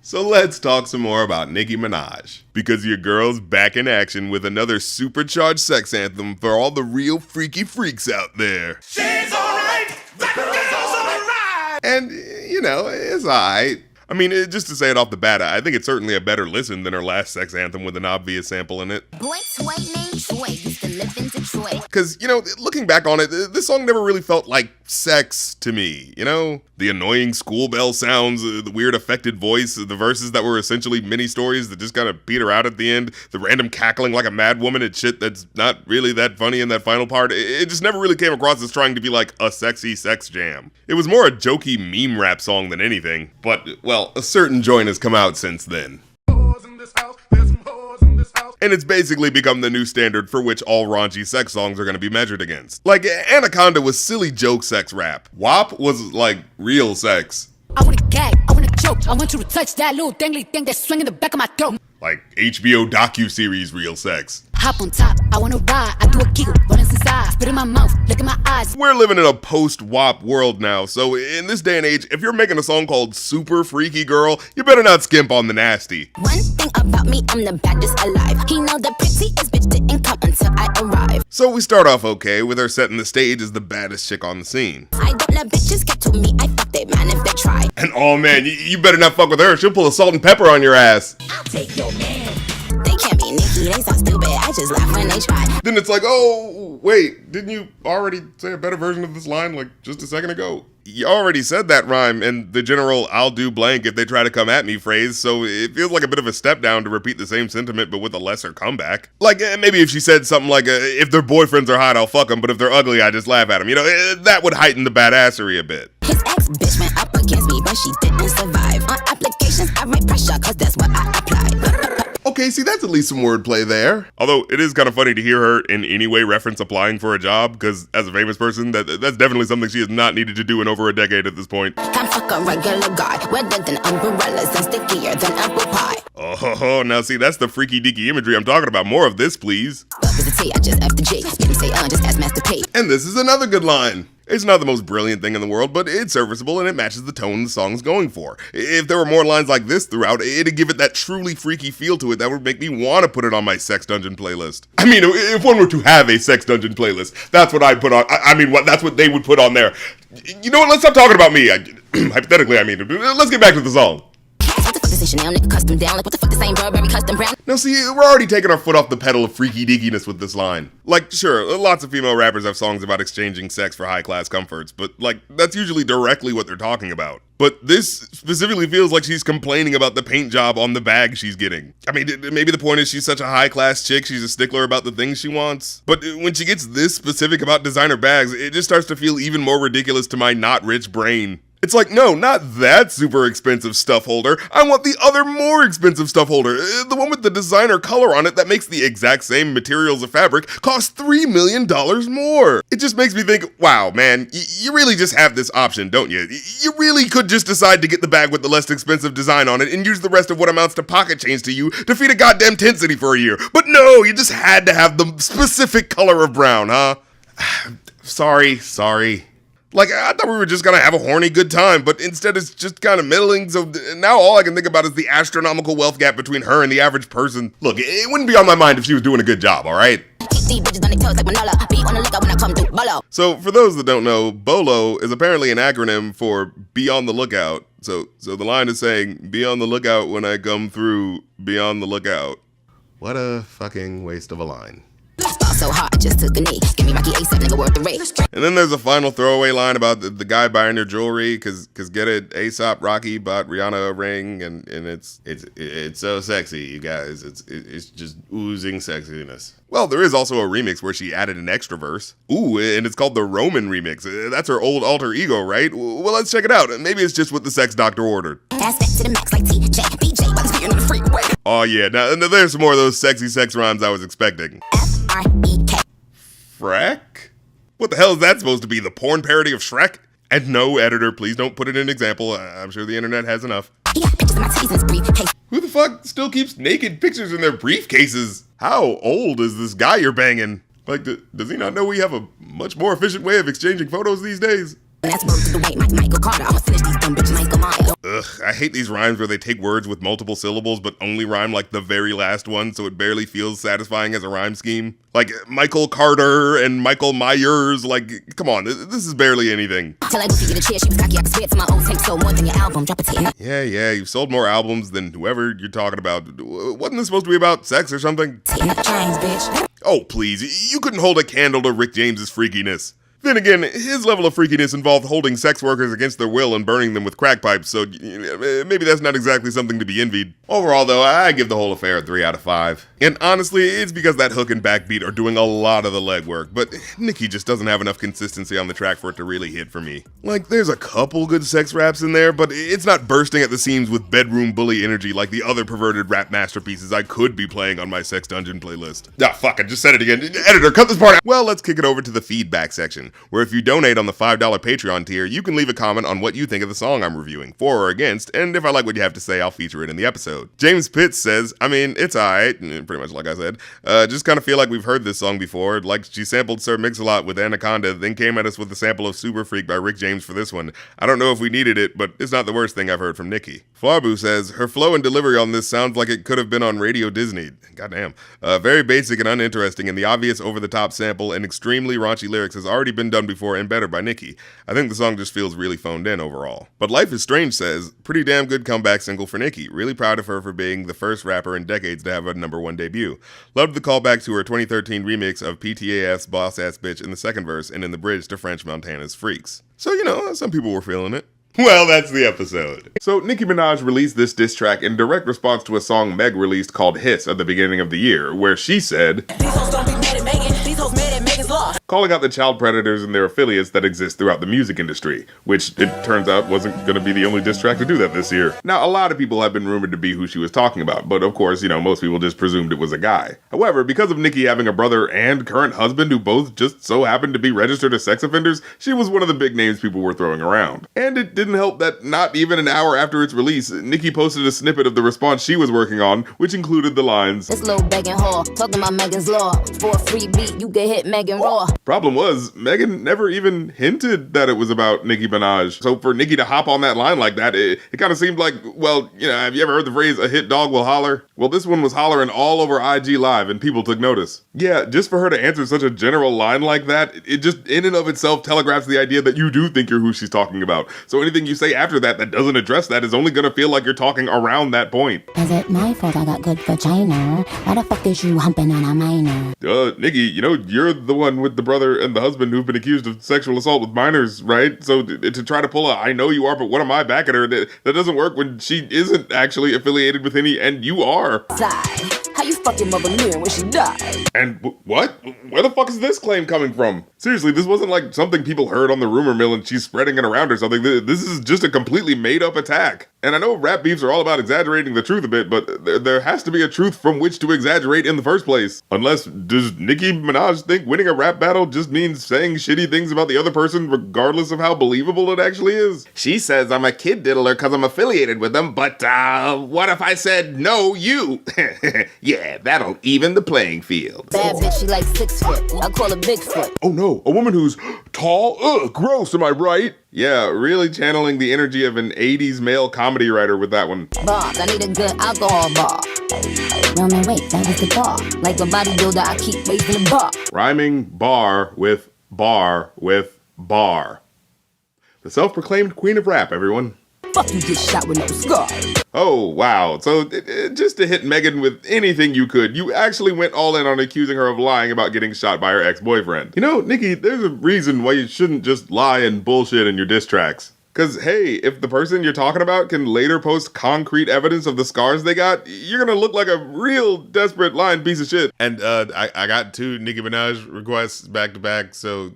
So let's talk some more about Nicki Minaj. Because your girl's back in action with another supercharged sex anthem for all the real freaky freaks out there. She's alright, that girl's alright. And, you know, it's alright. I mean, just to say it off the bat, I think it's certainly a better listen than her last sex anthem with an obvious sample in it. Boy toy named Troy used to live in Detroit. Because, you know, looking back on it, this song never really felt like sex to me, you know? The annoying school bell sounds, the weird affected voice, the verses that were essentially mini stories that just kind of peter out at the end, the random cackling like a mad woman at shit that's not really that funny in that final part. It just never really came across as trying to be like a sexy sex jam. It was more a jokey meme rap song than anything. But, well, a certain joint has come out since then. And it's basically become the new standard for which all raunchy sex songs are going to be measured against. Like, Anaconda was silly joke sex rap. WAP was, like, real sex. I wanna gag, I wanna choke, I want you to touch that little dangly thing that's swinging the back of my throat. Like, HBO docu-series real sex. Hop on top, I wanna ride, I do a giggle, running inside, spit in my mouth, look in my eyes. We're living in a post-WAP world now, so in this day and age, if you're making a song called Super Freaky Girl, you better not skimp on the nasty. One thing about me, I'm the baddest alive. He know the prettiest bitch didn't come until I arrived. So we start off okay with her setting the stage as the baddest chick on the scene. I don't let bitches get to me, I fuck they man if they try. And oh man, you better not fuck with her, she'll pull a salt and pepper on your ass. I'll take your man. They can't be Nicki, they so stupid, I just laugh when they try. Then it's like, oh, wait, didn't you already say a better version of this line like just a second ago? You already said that rhyme and the general I'll do blank if they try to come at me phrase, so it feels like a bit of a step down to repeat the same sentiment but with a lesser comeback. Like, maybe if she said something like, if their boyfriends are hot, I'll fuck them, but if they're ugly, I just laugh at them. You know, that would heighten the badassery a bit. His ex-bitch went up against me, but she didn't survive. On applications, I write pressure, cause that's what I apply. Okay, see, that's at least some wordplay there. Although, it is kind of funny to hear her in any way reference applying for a job, because as a famous person, that's definitely something she has not needed to do in over a decade at this point. Can't fuck a regular guy, wetter than umbrellas and stickier than apple pie. Oh, now see, that's the freaky deaky imagery I'm talking about. More of this, please. Fuck is the T, I just F the G. Get him say, just ask Master P. And this is another good line. It's not the most brilliant thing in the world, but it's serviceable and it matches the tone the song's going for. If there were more lines like this throughout, it'd give it that truly freaky feel to it that would make me want to put it on my Sex Dungeon playlist. I mean, if one were to have a Sex Dungeon playlist, that's what I'd put on. That's what they would put on there. You know what? Let's stop talking about me. Hypothetically, let's get back to the song. What the fuck is this Chanel nigga custom down? Like what the fuck is same Burberry custom brown? Now see, we're already taking our foot off the pedal of freaky deakiness with this line. Like, sure, lots of female rappers have songs about exchanging sex for high-class comforts, but like, that's usually directly what they're talking about. But this specifically feels like she's complaining about the paint job on the bag she's getting. I mean, maybe the point is she's such a high-class chick, she's a stickler about the things she wants. But when she gets this specific about designer bags, it just starts to feel even more ridiculous to my not rich brain. It's like, no, not that super expensive stuff holder. I want the other more expensive stuff holder. The one with the designer color on it that makes the exact same materials of fabric cost $3 million more. It just makes me think, wow, man, you really just have this option, don't you? You really could just decide to get the bag with the less expensive design on it and use the rest of what amounts to pocket change to you to feed a goddamn tent city for a year. But no, you just had to have the specific color of brown, huh? Sorry. Like, I thought we were just gonna have a horny good time, but instead it's just kind of middling, so now all I can think about is the astronomical wealth gap between her and the average person. Look, it wouldn't be on my mind if she was doing a good job, alright? So, for those that don't know, BOLO is apparently an acronym for Be on the Lookout. So the line is saying, be on the lookout when I come through, be on the lookout. What a fucking waste of a line. So hard, just took a knee. Give me Rocky ASAP, nigga, worth the rate. And then there's a final throwaway line about the guy buying your jewelry, cause get it, ASAP Rocky bought Rihanna a ring, and it's so sexy, you guys. It's just oozing sexiness. Well, there is also a remix where she added an extra verse. Ooh, and it's called the Roman remix. That's her old alter ego, right? Well, let's check it out. Maybe it's just what the sex doctor ordered. Aspect to the max like TJ, BJ, but it's on the freeway. Oh yeah, now there's some more of those sexy sex rhymes I was expecting. F-R-E-K. Freck? What the hell is that supposed to be, the porn parody of Shrek? And no, editor, please don't put it in example. I'm sure the internet has enough. Yeah, pictures of my titties in his briefcase. Who the fuck still keeps naked pictures in their briefcases? How old is this guy you're banging? Like, does he not know we have a much more efficient way of exchanging photos these days? That's word to the way, Michael Carter. I'ma finish these dumb bitches, Michael Maya. Ugh, I hate these rhymes where they take words with multiple syllables but only rhyme like the very last one, so it barely feels satisfying as a rhyme scheme. Like Michael Carter and Michael Myers, like, come on, this is barely anything. Till I go to get a chair, she was cocky, I can swear to my old tape, sold more than your album, drop a tape. Yeah, you've sold more albums than whoever you're talking about. Wasn't this supposed to be about sex or something? Chains, bitch. Oh, please, you couldn't hold a candle to Rick James's freakiness. Then again, his level of freakiness involved holding sex workers against their will and burning them with crack pipes, so maybe that's not exactly something to be envied. Overall, though, I give the whole affair a 3 out of 5. And honestly, it's because that hook and backbeat are doing a lot of the legwork, but Nicki just doesn't have enough consistency on the track for it to really hit for me. Like, there's a couple good sex raps in there, but it's not bursting at the seams with bedroom bully energy like the other perverted rap masterpieces I could be playing on my Sex Dungeon playlist. Ah, fuck, I just said it again. Editor, cut this part out! Well, let's kick it over to the feedback section, where if you donate on the $5 Patreon tier, you can leave a comment on what you think of the song I'm reviewing, for or against, and if I like what you have to say, I'll feature it in the episode. James Pitts says, I mean, it's alright, pretty much like I said. Just kind of feel like we've heard this song before, like she sampled Sir Mix-a-Lot with Anaconda, then came at us with a sample of Super Freak by Rick James for this one. I don't know if we needed it, but it's not the worst thing I've heard from Nicki. Flarbu says, her flow and delivery on this sounds like it could have been on Radio Disney. Goddamn. Very basic and uninteresting, and the obvious over-the-top sample and extremely raunchy lyrics has already been done before and better by Nicki. I think the song just feels really phoned in overall. But Life is Strange says, pretty damn good comeback single for Nicki. Really proud of her for being the first rapper in decades to have a #1 debut. Loved the callback to her 2013 remix of PTAF's Boss Ass Bitch in the second verse and in the bridge to French Montana's Freaks. So, some people were feeling it. Well, that's the episode. So, Nicki Minaj released this diss track in direct response to a song Meg released called Hiss at the beginning of the year, where she said, "These hoes don't be mad at Megan, these hoes mad at Megan's law," calling out the child predators and their affiliates that exist throughout the music industry, which it turns out wasn't going to be the only diss track to do that this year. Now, a lot of people have been rumored to be who she was talking about, but of course, most people just presumed it was a guy. However, because of Nicki having a brother and current husband who both just so happened to be registered as sex offenders, she was one of the big names people were throwing around. And it didn't help that not even an hour after its release, Nicki posted a snippet of the response she was working on, which included the lines, This little begging whore, talking about Megan's law. For a free beat, you get hit Megan raw. Problem was, Megan never even hinted that it was about Nicki Minaj. So for Nicki to hop on that line like that, it kind of seemed like, well, have you ever heard the phrase, a hit dog will holler? Well, this one was hollering all over IG Live and people took notice. Yeah, just for her to answer such a general line like that, it just in and of itself telegraphs the idea that you do think you're who she's talking about. So anything you say after that doesn't address that is only gonna feel like you're talking around that point. Is it my fault I got good vagina? Why the fuck is you humping on a minor? Nicki, you're the one with the brother and the husband who've been accused of sexual assault with minors, right? So to try to pull a, I know you are, but what am I back at her? That doesn't work when she isn't actually affiliated with any, and you are. Side. How you fucking mother knew when she died? And what? Where the fuck is this claim coming from? Seriously, this wasn't like something people heard on the rumor mill and she's spreading it around or something. This is just a completely made up attack. And I know rap beefs are all about exaggerating the truth a bit, but there has to be a truth from which to exaggerate in the first place. Unless, does Nicki Minaj think winning a rap battle just means saying shitty things about the other person regardless of how believable it actually is? She says I'm a kid diddler because I'm affiliated with them, but what if I said, no, you? Yeah, that'll even the playing field. Bad bitch, she like 6 foot. I call her Bigfoot. Oh no, a woman who's tall? Ugh, gross, am I right? Yeah, really channeling the energy of an 80s male comedy writer with that one. Bombs, I need a good alcohol bar. No, man, wait, that was the bar. Like a bodybuilder, I keep raising the bar. Rhyming bar with bar with bar. The self-proclaimed queen of rap, everyone. Fuck you, get shot with no scar. Oh, wow. So just to hit Megan with anything you could, you actually went all in on accusing her of lying about getting shot by her ex-boyfriend. Nicki, there's a reason why you shouldn't just lie and bullshit in your diss tracks. Cause hey, if the person you're talking about can later post concrete evidence of the scars they got, you're gonna look like a real desperate lying piece of shit. And I got 2 Nicki Minaj requests back to back, so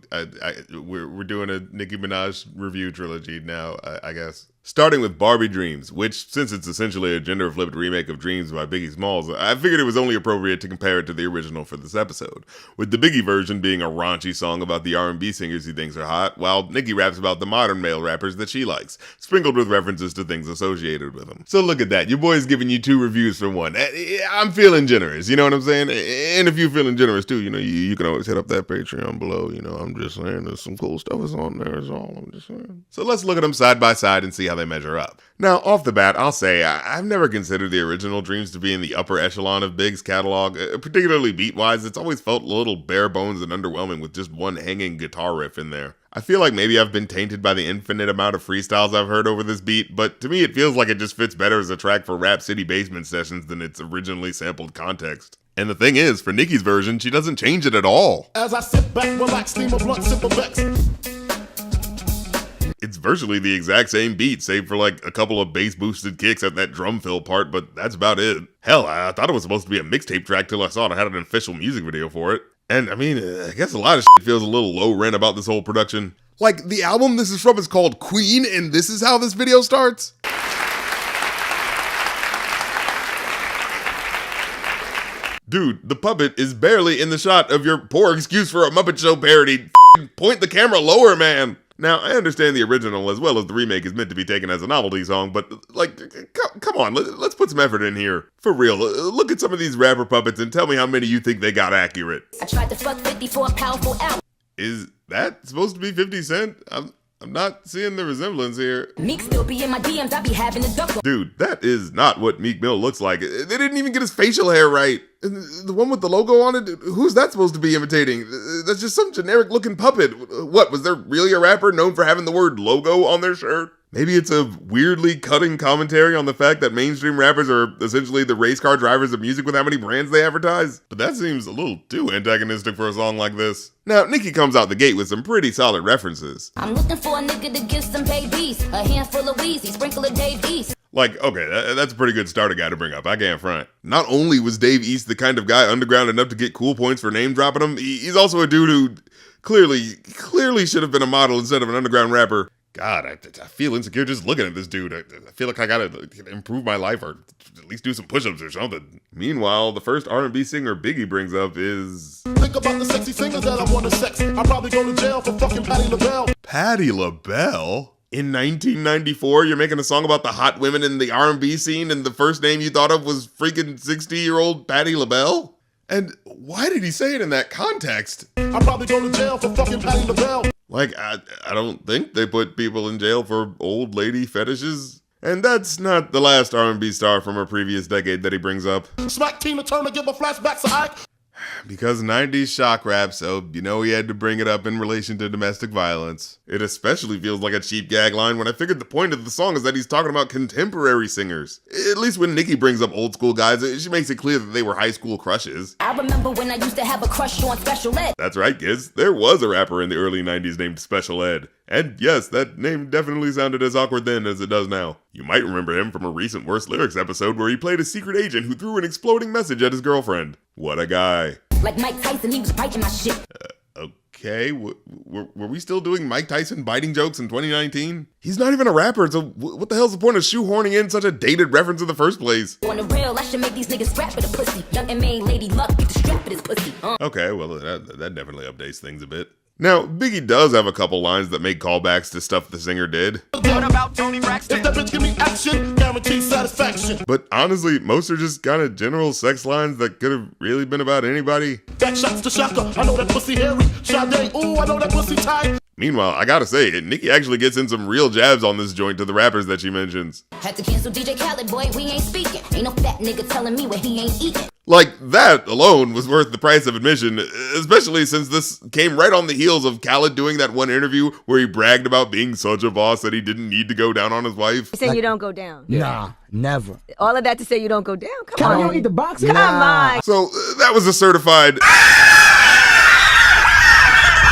we're doing a Nicki Minaj review trilogy now, I guess. Starting with Barbie Dreams, which, since it's essentially a gender-flipped remake of Dreams by BiggieSmalls, I figured it was only appropriate to compare it to the original for this episode, with the Biggie version being a raunchy song about the R&B singers he thinks are hot, while Nicki raps about the modern male rappers that she likes, sprinkled with references to things associated with them. So look at that, your boy's giving you 2 reviews from 1. I'm feeling generous, you know what I'm saying? And if you're feeling generous too, you know, you can always hit up that Patreon below, you know, I'm just saying, there's some cool stuff is on there is all, I'm just saying. So let's look at them side by side and see how they measure up. Now, off the bat, I'll say I've never considered the original Dreams to be in the upper echelon of Big's catalog, particularly beat-wise. It's always felt a little bare bones and underwhelming with just one hanging guitar riff in there. I feel like maybe I've been tainted by the infinite amount of freestyles I've heard over this beat, but to me it feels like it just fits better as a track for Rap City basement sessions than its originally sampled context. And the thing is, for Nicki's version, she doesn't change it at all. As I sit back, relax, steam a blunt, sip a Vex. It's virtually the exact same beat, save for like a couple of bass-boosted kicks at that drum fill part, but that's about it. Hell, I thought it was supposed to be a mixtape track till I saw it had an official music video for it. And I mean, I guess a lot of shit feels a little low rent about this whole production. Like, the album this is from is called Queen, and this is how this video starts? Dude, the puppet is barely in the shot of your poor excuse for a Muppet Show parody. Point the camera lower, man. Now, I understand the original as well as the remake is meant to be taken as a novelty song, but, like, come on, let's put some effort in here. For real, look at some of these rapper puppets and tell me how many you think they got accurate. I tried to fuck 50 for a powerful album. Is that supposed to be 50 Cent? I'm not seeing the resemblance here. Meek still be in my DMs, I be having a duck. Dude, that is not what Meek Mill looks like. They didn't even get his facial hair right. The one with the logo on it, who's that supposed to be imitating? That's just some generic looking puppet. What, was there really a rapper known for having the word logo on their shirt? Maybe it's a weirdly cutting commentary on the fact that mainstream rappers are essentially the race car drivers of music with how many brands they advertise. But that seems a little too antagonistic for a song like this. Now, Nicki comes out the gate with some pretty solid references. I'm looking for a nigga to give some babies, a handful of Weezy, sprinkle of Dave East. Like, okay, that's a pretty good starter guy to bring up, I can't front. Not only was Dave East the kind of guy underground enough to get cool points for name dropping him, he's also a dude who clearly should have been a model instead of an underground rapper. God, I feel insecure just looking at this dude. I feel like I gotta improve my life or at least do some push-ups or something. Meanwhile, the first R&B singer Biggie brings up is... Think about the sexy singers that I want to sex. I'll probably go to jail for fucking Patti LaBelle. Patti LaBelle? In 1994, you're making a song about the hot women in the R&B scene and the first name you thought of was freaking 60-year-old Patti LaBelle? And why did he say it in that context? I'll probably go to jail for fucking Patti LaBelle. Like, I don't think they put people in jail for old lady fetishes. And that's not the last R&B star from a previous decade that he brings up. Smack Tina Turner, give a flashback to Ike. Because 90s shock rap, so you know he had to bring it up in relation to domestic violence. It especially feels like a cheap gag line when I figured the point of the song is that he's talking about contemporary singers. At least when Nicki brings up old school guys, she makes it clear that they were high school crushes. I remember when I used to have a crush on Special Ed. That's right, kids. There was a rapper in the early 90s named Special Ed. And yes, that name definitely sounded as awkward then as it does now. You might remember him from a recent Worst Lyrics episode where he played a secret agent who threw an exploding message at his girlfriend. What a guy. Like Mike Tyson, he was biting my shit. Okay, were we still doing Mike Tyson biting jokes in 2019? He's not even a rapper, so what the hell's the point of shoehorning in such a dated reference in the first place? On the real, I should make these niggas strap for the pussy. Young and main Lady Luck, get the strap for this pussy. Okay, well, that definitely updates things a bit. Now, Biggie does have a couple lines that make callbacks to stuff the singer did. What about Tony Braxton? If that bitch give me action, guaranteed satisfaction. But honestly, most are just kind of general sex lines that could have really been about anybody. Back shots to Shaka, I know that pussy hairy. Sade, ooh, I know that pussy tight. Meanwhile, I gotta say, Nicki actually gets in some real jabs on this joint to the rappers that she mentions. Had to cancel DJ Khaled, boy, we ain't speaking. Ain't no fat nigga telling me what he ain't eating. Like, that alone was worth the price of admission, especially since this came right on the heels of Khaled doing that one interview where he bragged about being such a boss that he didn't need to go down on his wife. Saying you don't go down. Nah, never. All of that to say you don't go down? Come on. You don't eat the box? Come on. So, that was a certified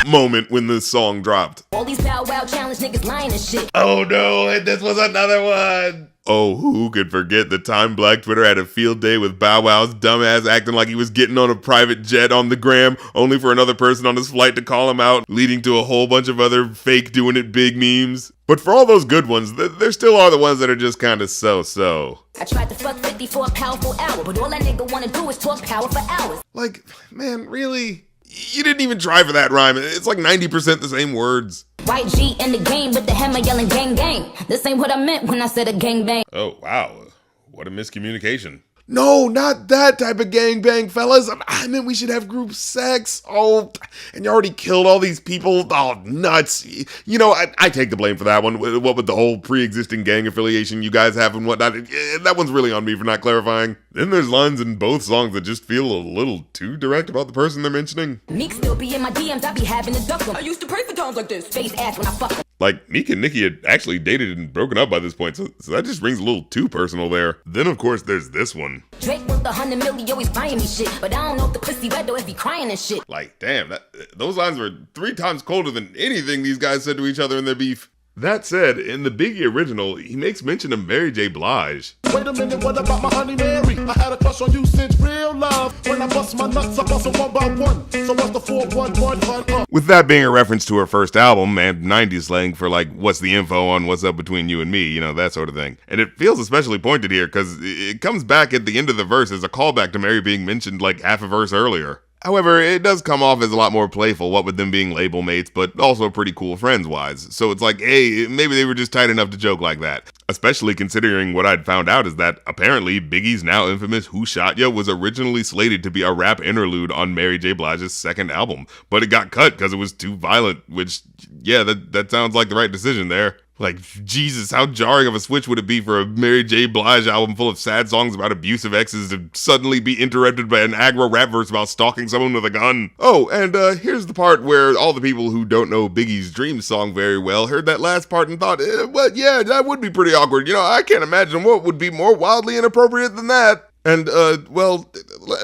moment when this song dropped. All these Bow Wow challenge niggas lying and shit. Oh no, and this was another one. Oh, who could forget the time Black Twitter had a field day with Bow Wow's dumbass acting like he was getting on a private jet on the gram, only for another person on his flight to call him out, leading to a whole bunch of other fake doing it big memes. But for all those good ones, there still are the ones that are just kind of so-so. I tried to fuck 50 for a powerful hour, but all that nigga wanna do is talk power for hours. Like, man, really? You didn't even try for that rhyme. It's like 90% the same words. White G in the game with the hammer yelling gang gang. This ain't what I meant when I said a gang bang. Oh, wow. What a miscommunication. No, not that type of gangbang, fellas. I meant we should have group sex. Oh, and you already killed all these people. Oh, nuts. You know, I take the blame for that one. What with the whole pre-existing gang affiliation you guys have and whatnot. That one's really on me for not clarifying. Then there's lines in both songs that just feel a little too direct about the person they're mentioning. Meek still be in my DMs, I be having to duck them. I used to pray for times like this. Face ass when I fuck them. Like, Meek and Nicki had actually dated and broken up by this point, so that just rings a little too personal there. Then, of course, there's this one. Drake worth 100 million, always buying me shit, but I don't know if the pussy wet or if he crying and shit. Like, damn, those lines were 3 times colder than anything these guys said to each other in their beef. That said, in the Biggie original, he makes mention of Mary J. Blige. Wait a minute, what about my honey Mary? I had a crush on you since real love. When I bust my nuts, I bust them one by one. So what's the 411 With that being a reference to her first album and 90s slang for like, what's the info on what's up between you and me, you know, that sort of thing. And it feels especially pointed here because it comes back at the end of the verse as a callback to Mary being mentioned like half a verse earlier. However, it does come off as a lot more playful, what with them being label mates, but also pretty cool friends-wise. So it's like, hey, maybe they were just tight enough to joke like that. Especially considering what I'd found out is that apparently Biggie's now infamous Who Shot Ya was originally slated to be a rap interlude on Mary J. Blige's second album, but it got cut because it was too violent, which, yeah, that sounds like the right decision there. Like, Jesus, how jarring of a switch would it be for a Mary J. Blige album full of sad songs about abusive exes to suddenly be interrupted by an aggro rap verse about stalking someone with a gun? Oh, and here's the part where all the people who don't know Biggie's Dream song very well heard that last part and thought, well, yeah, that would be pretty awkward. You know, I can't imagine what would be more wildly inappropriate than that. And, well,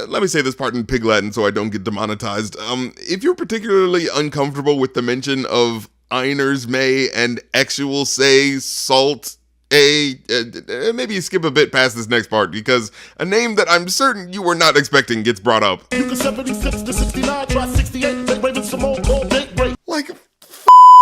let me say this part in Pig Latin so I don't get demonetized. If you're particularly uncomfortable with the mention of Einers May and actual say salt maybe you skip a bit past this next part because a name that I'm certain you were not expecting gets brought up. You can 76 to 69, try 68, take Raven Simone, call date break. Like,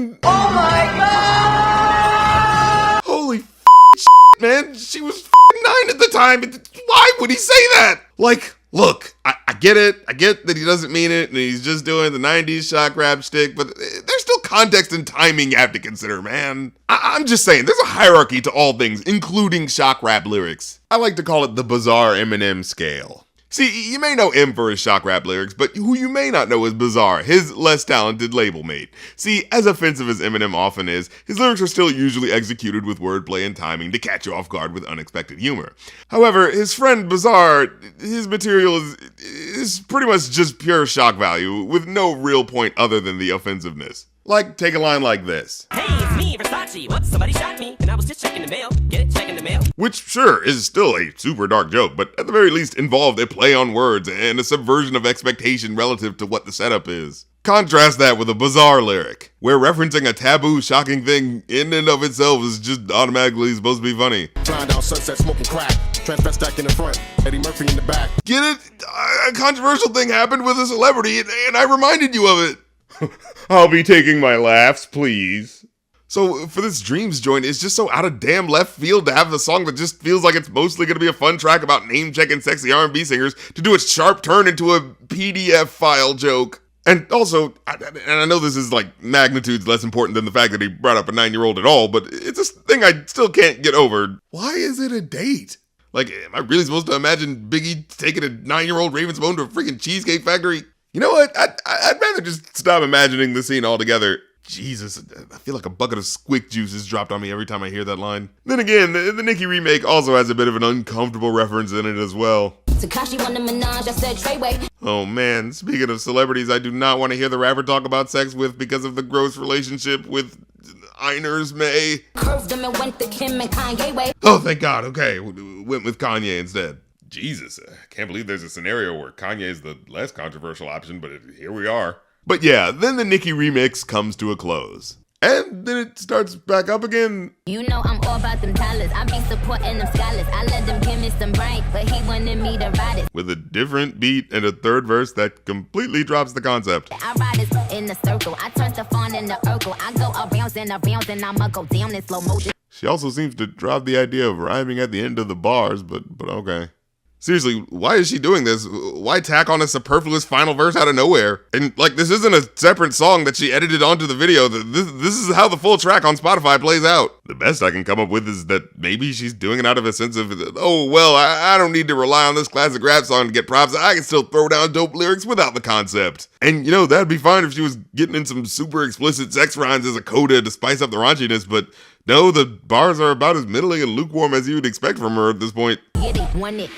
Oh my god! Holy shit, man, she was 9 at the time. Why would he say that? Like, look, I get it. I get that he doesn't mean it and he's just doing the 90s shock rap shtick, but there's still context and timing you have to consider, man. I'm just saying, there's a hierarchy to all things, including shock rap lyrics. I like to call it the bizarre Eminem scale. See, you may know M for his shock rap lyrics, but who you may not know is Bizarre, his less talented label mate. See, as offensive as Eminem often is, his lyrics are still usually executed with wordplay and timing to catch you off guard with unexpected humor. However, his friend Bizarre, his material is pretty much just pure shock value, with no real point other than the offensiveness. Like, take a line like this. Hey, it's me, Versace. What? Somebody shot me, and I was just checking the mail. Get it? Checking the mail. Which, sure, is still a super dark joke, but at the very least involved a play on words and a subversion of expectation relative to what the setup is. Contrast that with a Bizarre lyric, where referencing a taboo, shocking thing in and of itself is just automatically supposed to be funny. Flying down Sunset, smoking crack. Transvestite in the front, Eddie Murphy in the back. Get it? A controversial thing happened with a celebrity, and I reminded you of it. I'll be taking my laughs, please. So for this Dreams joint, it's just so out of damn left field to have a song that just feels like it's mostly going to be a fun track about name-checking sexy R&B singers to do a sharp turn into a PDF file joke. And also, and I know this is like magnitudes less important than the fact that he brought up a 9-year-old at all, but it's a thing I still can't get over. Why is it a date? Like, am I really supposed to imagine Biggie taking a 9-year-old Raven-Symoné to a freaking Cheesecake Factory? You know what? I'd rather just stop imagining the scene altogether. Jesus, I feel like a bucket of squick juice is dropped on me every time I hear that line. Then again, the Nicki remake also has a bit of an uncomfortable reference in it as well. Takashi won the Minaj, I said Treyway. Oh man, speaking of celebrities I do not want to hear the rapper talk about sex with because of the gross relationship with Einers May. Curved them and went to Kim and Kanye way. Oh, thank God, okay, went with Kanye instead. Jesus, I can't believe there's a scenario where Kanye is the less controversial option, but here we are. But yeah, then the Nicki remix comes to a close. And then it starts back up again. You know I'm all about them dollars. I be supporting them scholars. I let them give me some brain, but he wanted me to ride it. With a different beat and a third verse that completely drops the concept. I ride it in the circle. I turn the phone in the Urkel. I go around and I'ma go down in slow motion. She also seems to drop the idea of rhyming at the end of the bars, but okay. Seriously, why is she doing this? Why tack on a superfluous final verse out of nowhere? And like, this isn't a separate song that she edited onto the video. This is how the full track on Spotify plays out. The best I can come up with is that maybe she's doing it out of a sense of, oh, well, I don't need to rely on this classic rap song to get props. I can still throw down dope lyrics without the concept. And, you know, that'd be fine if she was getting in some super explicit sex rhymes as a coda to spice up the raunchiness, but no, the bars are about as middling and lukewarm as you would expect from her at this point. Get it, want it,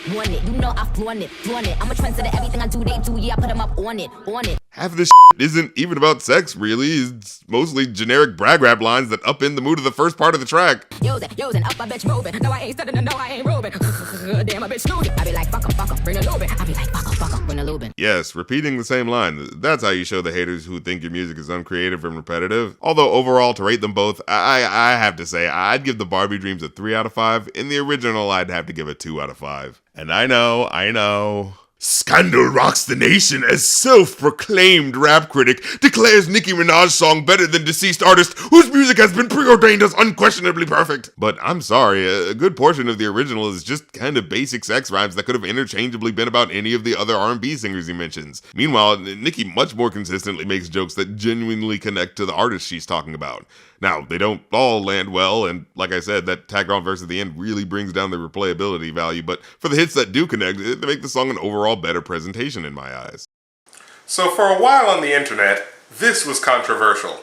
you know I flaunt it. I'm a trendsetter, everything I do, they do, yeah, I put them up on it. Half of this isn't even about sex, really. It's mostly generic brag rap lines that upend the mood of the first part of the track. Using up, my bitch moving. No, I ain't studying, no, I ain't roving. Damn, my bitch snoozing. I be like, fuck em, bring a Lubin. I be like, fuck em, bring a Lubin. Yes, repeating the same line. That's how you show the haters who think your music is uncreative and repetitive. Although overall, to rate them both, I have to say, I'd give the Barbie Dreams a 3 out of 5. In the original, I'd have to give it 2 out of 5. And I know. Scandal rocks the nation as self-proclaimed rap critic declares Nicki Minaj song better than deceased artist whose music has been preordained as unquestionably perfect. But I'm sorry, a good portion of the original is just kind of basic sex rhymes that could have interchangeably been about any of the other R&B singers he mentions. Meanwhile, Nicki much more consistently makes jokes that genuinely connect to the artist she's talking about. Now, they don't all land well, and like I said, that tagged on verse at the end really brings down the replayability value, but for the hits that do connect, they make the song an overall better presentation in my eyes. So for a while on the internet, this was controversial.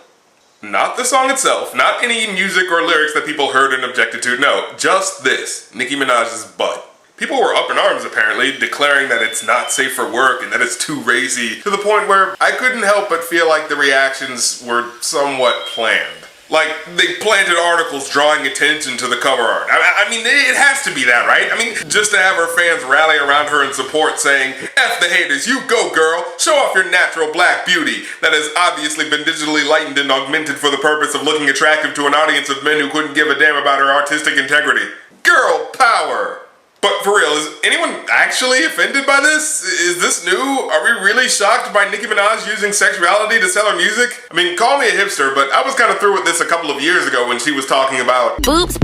Not the song itself, not any music or lyrics that people heard and objected to, no, just this, Nicki Minaj's butt. People were up in arms, apparently, declaring that it's not safe for work and that it's too racy, to the point where I couldn't help but feel like the reactions were somewhat planned. Like, they planted articles drawing attention to the cover art. I mean, it has to be that, right? I mean, just to have her fans rally around her in support saying, F the haters, you go girl, show off your natural black beauty that has obviously been digitally lightened and augmented for the purpose of looking attractive to an audience of men who couldn't give a damn about her artistic integrity. Girl power! But for real, is anyone actually offended by this? Is this new? Are we really shocked by Nicki Minaj using sexuality to sell her music? I mean, call me a hipster, but I was kind of through with this a couple of years ago when she was talking about boobs,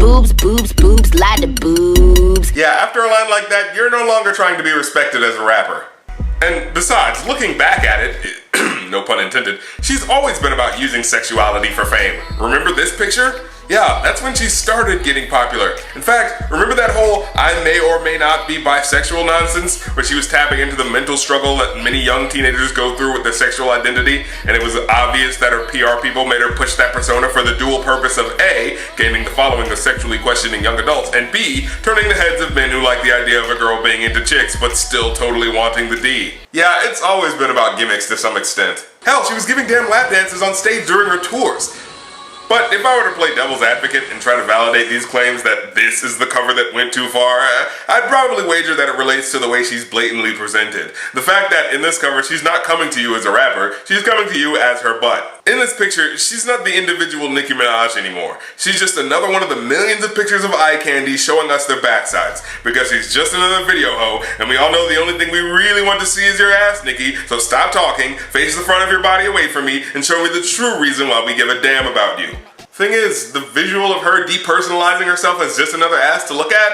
lot of boobs. Yeah, after a line like that, you're no longer trying to be respected as a rapper. And besides, looking back at it, no pun intended, she's always been about using sexuality for fame. Remember this picture? Yeah, that's when she started getting popular. In fact, remember that whole I may or may not be bisexual nonsense where she was tapping into the mental struggle that many young teenagers go through with their sexual identity, and it was obvious that her PR people made her push that persona for the dual purpose of A, gaining the following of sexually questioning young adults, and B, turning the heads of men who like the idea of a girl being into chicks but still totally wanting the D. Yeah, it's always been about gimmicks to some extent. Hell, she was giving damn lap dances on stage during her tours. But if I were to play devil's advocate and try to validate these claims that this is the cover that went too far, I'd probably wager that it relates to the way she's blatantly presented. The fact that in this cover, she's not coming to you as a rapper, she's coming to you as her butt. In this picture, she's not the individual Nicki Minaj anymore. She's just another one of the millions of pictures of eye candy showing us their backsides. Because she's just another video hoe, and we all know the only thing we really want to see is your ass, Nicki, so stop talking, face the front of your body away from me, and show me the true reason why we give a damn about you. Thing is, the visual of her depersonalizing herself as just another ass to look at,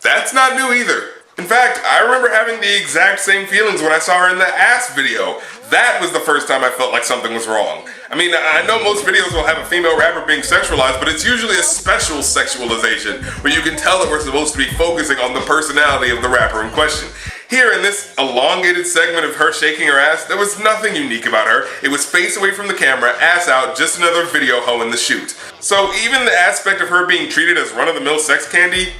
that's not new either. In fact, I remember having the exact same feelings when I saw her in the ass video. That was the first time I felt like something was wrong. I mean, I know most videos will have a female rapper being sexualized, but it's usually a special sexualization, where you can tell that we're supposed to be focusing on the personality of the rapper in question. Here in this elongated segment of her shaking her ass, there was nothing unique about her. It was face away from the camera, ass out, just another video hoe in the shoot. So even the aspect of her being treated as run-of-the-mill sex candy,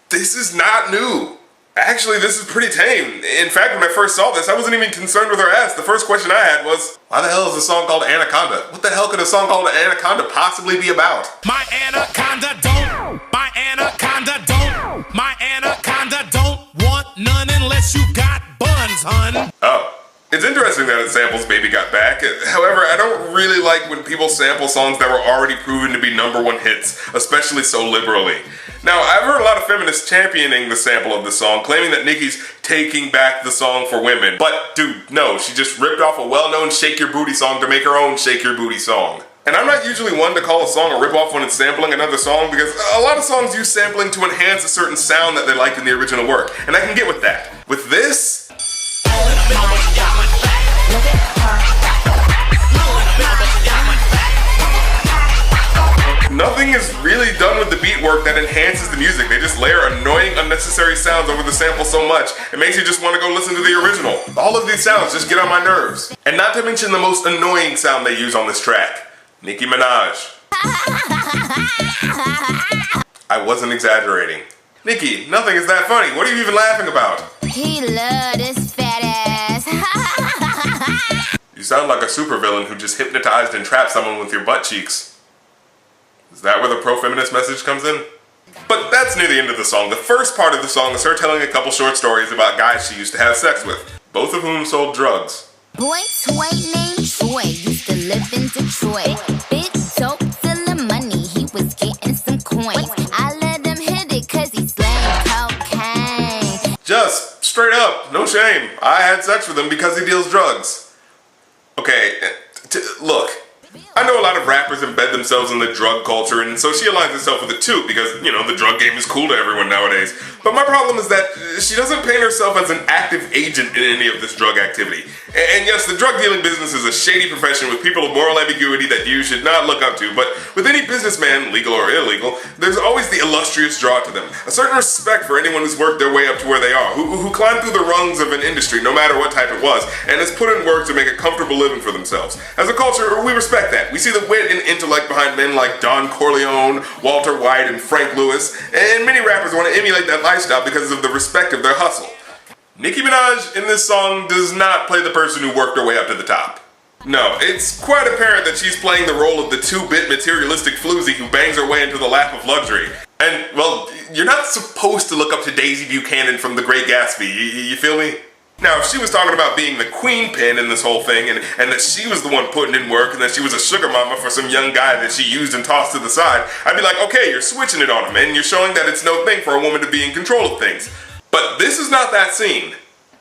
this is not new. Actually, this is pretty tame. In fact, when I first saw this, I wasn't even concerned with her ass. The first question I had was, why the hell is a song called Anaconda? What the hell could a song called Anaconda possibly be about? My anaconda don't, my anaconda don't want none unless you got buns, hun. Oh, It's interesting that it samples Baby Got Back. However, I don't really like when people sample songs that were already proven to be #1 hits, especially so liberally. Now, I've heard a lot of feminists championing the sample of the song, claiming that Nicki's taking back the song for women. But, dude, no, she just ripped off a well-known Shake Your Booty song to make her own Shake Your Booty song. And I'm not usually one to call a song a ripoff when it's sampling another song, because a lot of songs use sampling to enhance a certain sound that they liked in the original work, and I can get with that. With this, nothing is really done with the beat work that enhances the music. They just layer annoying, unnecessary sounds over the sample so much, it makes you just want to go listen to the original. All of these sounds just get on my nerves. And not to mention the most annoying sound they use on this track, Nicki Minaj. I wasn't exaggerating. Nicki, nothing is that funny. What are you even laughing about? He loved his fat ass. You sound like a supervillain who just hypnotized and trapped someone with your butt cheeks. Is that where the pro-feminist message comes in? But that's near the end of the song. The first part of the song is her telling a couple short stories about guys she used to have sex with, both of whom sold drugs. Boy toy named Troy used to live in Detroit. Big dope till the money, he was getting some coins. I let him hit it cause he slang cocaine. Just straight up, no shame. I had sex with him because he deals drugs. Okay, look. I know a lot of rappers embed themselves in the drug culture, and so she aligns herself with it too, because, you know, the drug game is cool to everyone nowadays. But my problem is that she doesn't paint herself as an active agent in any of this drug activity. And yes, the drug dealing business is a shady profession with people of moral ambiguity that you should not look up to, but with any businessman, legal or illegal, there's always the illustrious draw to them. A certain respect for anyone who's worked their way up to where they are, who climbed through the rungs of an industry, no matter what type it was, and has put in work to make a comfortable living for themselves. As a culture, we respect that. We see the wit and intellect behind men like Don Corleone, Walter White, and Frank Lewis, and many rappers want to emulate that lifestyle because of the respect of their hustle. Nicki Minaj in this song does not play the person who worked her way up to the top. No, it's quite apparent that she's playing the role of the 2-bit materialistic floozy who bangs her way into the lap of luxury. And, well, you're not supposed to look up to Daisy Buchanan from The Great Gatsby, you feel me? Now, if she was talking about being the queen pin in this whole thing, and that she was the one putting in work, and that she was a sugar mama for some young guy that she used and tossed to the side, I'd be like, okay, you're switching it on him, and you're showing that it's no thing for a woman to be in control of things. But this is not that scene.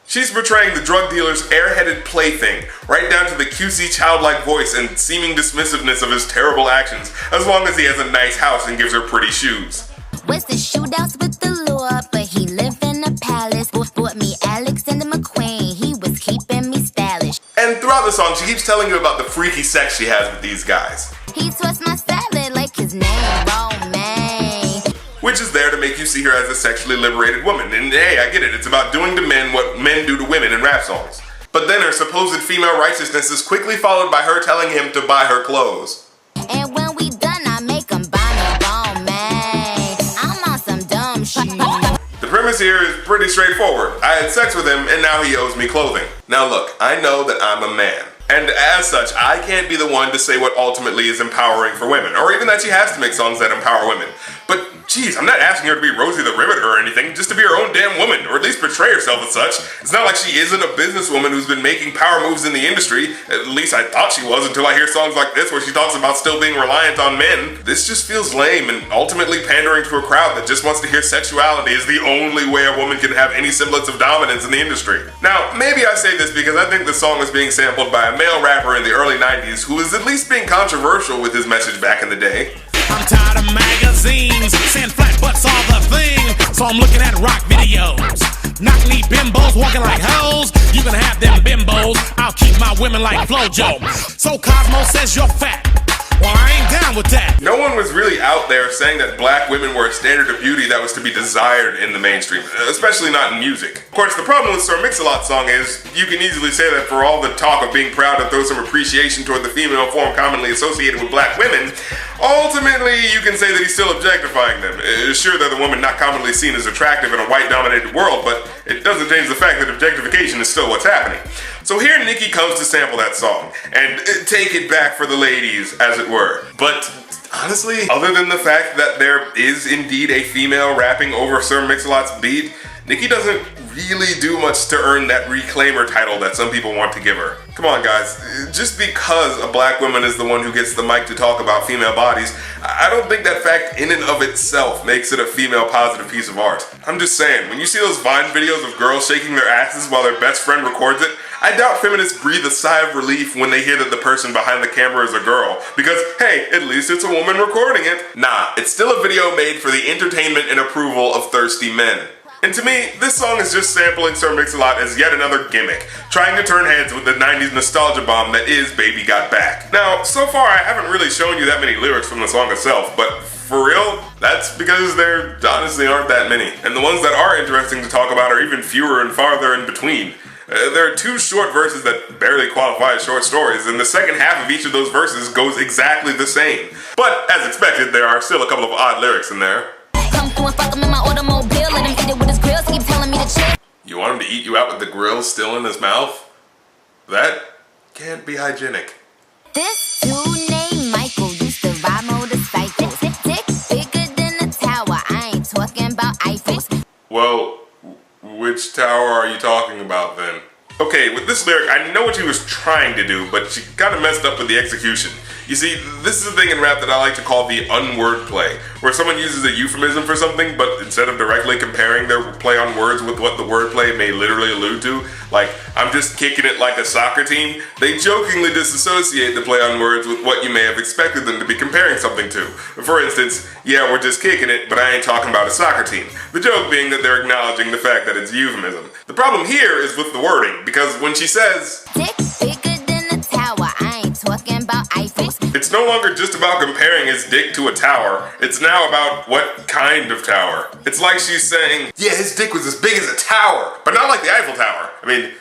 She's portraying the drug dealer's airheaded plaything, right down to the cutesy childlike voice and seeming dismissiveness of his terrible actions, as long as he has a nice house and gives her pretty shoes. Was the shootouts with the law, but he lived in a palace. Bought me Alexander McQueen, he was keeping me stylish. And throughout the song, she keeps telling you about the freaky sex she has with these guys. He twists my salad like his name, Romaine. Which is there to make you see her as a sexually liberated woman. And hey, I get it, it's about doing to men what men do to women in rap songs. But then her supposed female righteousness is quickly followed by her telling him to buy her clothes. And when we done, I make him buy me Romaine. I'm on some dumb shit. The premise here is pretty straightforward. I had sex with him and now he owes me clothing. Now look, I know that I'm a man. And as such, I can't be the one to say what ultimately is empowering for women, or even that she has to make songs that empower women. But geez, I'm not asking her to be Rosie the Riveter or anything, just to be her own damn woman, or at least portray herself as such. It's not like she isn't a businesswoman who's been making power moves in the industry. At least I thought she was until I hear songs like this where she talks about still being reliant on men. This just feels lame and ultimately pandering to a crowd that just wants to hear sexuality is the only way a woman can have any semblance of dominance in the industry. Now, maybe I say this because I think the song is being sampled by a male rapper in the early 90s who was at least being controversial with his message back in the day. I'm tired of magazines saying flat butts are the thing, so I'm looking at rock videos. Knock-knee bimbos walking like hoes. You can have them bimbos, I'll keep my women like Flojo. So Cosmo says you're fat. Well, I ain't down with that. No one was really out there saying that black women were a standard of beauty that was to be desired in the mainstream, especially not in music. Of course, the problem with Sir Mix-a-Lot song is you can easily say that for all the talk of being proud to throw some appreciation toward the female form commonly associated with black women, ultimately you can say that he's still objectifying them. Sure, they're the woman not commonly seen as attractive in a white-dominated world, but it doesn't change the fact that objectification is still what's happening. So here Nicki comes to sample that song, and take it back for the ladies, as it were. But honestly, other than the fact that there is indeed a female rapping over Sir Mix-a-Lot's beat, Nicki doesn't really do much to earn that reclaimer title that some people want to give her. Come on guys, just because a black woman is the one who gets the mic to talk about female bodies, I don't think that fact in and of itself makes it a female positive piece of art. I'm just saying, when you see those Vine videos of girls shaking their asses while their best friend records it, I doubt feminists breathe a sigh of relief when they hear that the person behind the camera is a girl, because hey, at least it's a woman recording it. Nah, it's still a video made for the entertainment and approval of thirsty men. And to me, this song is just sampling Sir Mix-a-Lot as yet another gimmick, trying to turn heads with the 90s nostalgia bomb that is Baby Got Back. Now, so far I haven't really shown you that many lyrics from the song itself, but for real, that's because there honestly aren't that many. And the ones that are interesting to talk about are even fewer and farther in between. There are two short verses that barely qualify as short stories, and the second half of each of those verses goes exactly the same. But, as expected, there are still a couple of odd lyrics in there. Come through and fuck him in my automobile, let him eat it with his grills, keep telling me to chill. You want him to eat you out with the grill still in his mouth? That can't be hygienic. This dude named Michael used to ride motorcycles. Dick bigger than a tower, I ain't talking about Eiffels. Well, which tower are you talking about then? Okay, with this lyric, I know what she was trying to do, but she kind of messed up with the execution. You see, this is a thing in rap that I like to call the unword play, where someone uses a euphemism for something, but instead of directly comparing their play on words with what the wordplay may literally allude to, like, I'm just kicking it like a soccer team, they jokingly disassociate the play on words with what you may have expected them to be comparing something to. For instance, yeah, we're just kicking it, but I ain't talking about a soccer team. The joke being that they're acknowledging the fact that it's a euphemism. The problem here is with the wording, because when she says, Dick bigger than a tower, I ain't talking about Eiffels. it's no longer just about comparing his dick to a tower, it's now about what kind of tower. It's like she's saying, yeah, his dick was as big as a tower, but not like the Eiffel Tower. I mean,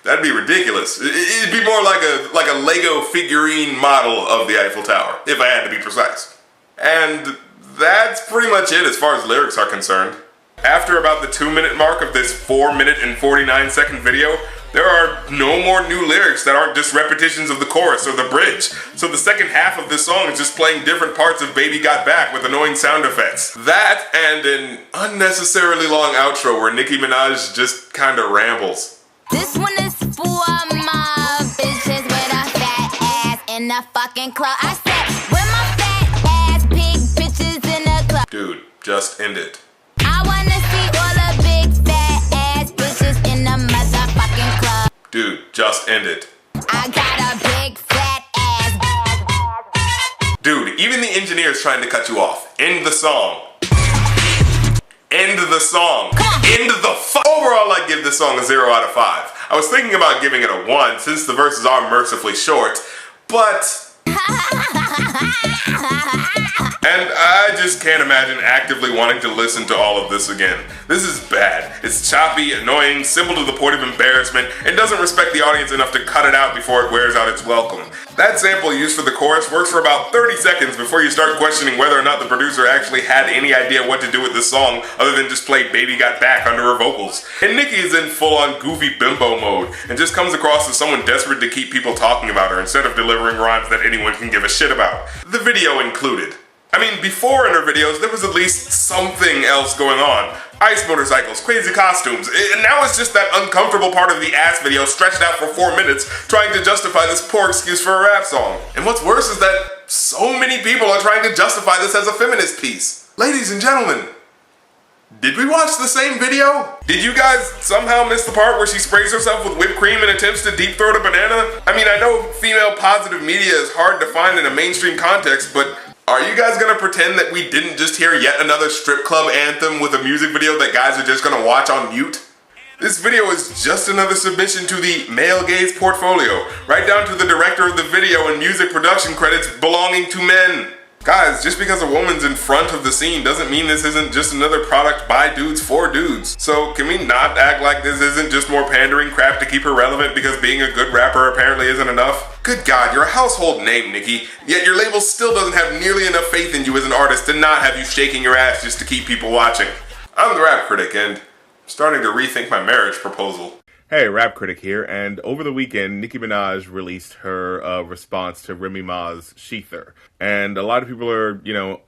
that'd be ridiculous. It'd be more like a Lego figurine model of the Eiffel Tower, if I had to be precise. And that's pretty much it as far as lyrics are concerned. After about the 2-minute mark of this 4-minute and 49-second video, there are no more new lyrics that aren't just repetitions of the chorus or the bridge. So the second half of this song is just playing different parts of Baby Got Back with annoying sound effects. That and an unnecessarily long outro where Nicki Minaj just kinda rambles. This one is for my bitches with a fat ass in the fucking club. I said, with my fat ass big bitches in the club. Dude, just end it. I wanna see all the big fat ass bitches in the motherfucking club. Dude, just end it. I got a big fat ass. Dude, even the engineer's trying to cut you off. End the song. End the song. End the Overall, I'd give this song a 0 out of 5. I was thinking about giving it a 1 since the verses are mercifully short, but... And I just can't imagine actively wanting to listen to all of this again. This is bad. It's choppy, annoying, simple to the point of embarrassment, and doesn't respect the audience enough to cut it out before it wears out its welcome. That sample used for the chorus works for about 30 seconds before you start questioning whether or not the producer actually had any idea what to do with this song other than just play Baby Got Back under her vocals. And Nicki is in full-on goofy bimbo mode and just comes across as someone desperate to keep people talking about her instead of delivering rhymes that anyone can give a shit about. The video included. I mean, before in her videos, there was at least something else going on. Ice motorcycles, crazy costumes, and now it's just that uncomfortable part of the ass video stretched out for 4 minutes trying to justify this poor excuse for a rap song. And what's worse is that so many people are trying to justify this as a feminist piece. Ladies and gentlemen, did we watch the same video? Did you guys somehow miss the part where she sprays herself with whipped cream and attempts to deep throat a banana? I mean, I know female positive media is hard to find in a mainstream context, but are you guys gonna pretend that we didn't just hear yet another strip club anthem with a music video that guys are just gonna watch on mute? This video is just another submission to the male gaze portfolio, right down to the director of the video and music production credits belonging to men. Guys, just because a woman's in front of the scene doesn't mean this isn't just another product by dudes for dudes. So can we not act like this isn't just more pandering crap to keep her relevant because being a good rapper apparently isn't enough? Good God, you're a household name, Nicki, yet your label still doesn't have nearly enough faith in you as an artist to not have you shaking your ass just to keep people watching. I'm the Rap Critic, and I'm starting to rethink my marriage proposal. Hey, Rap Critic here, and over the weekend, Nicki Minaj released her response to Remy Ma's Sheether. And a lot of people are,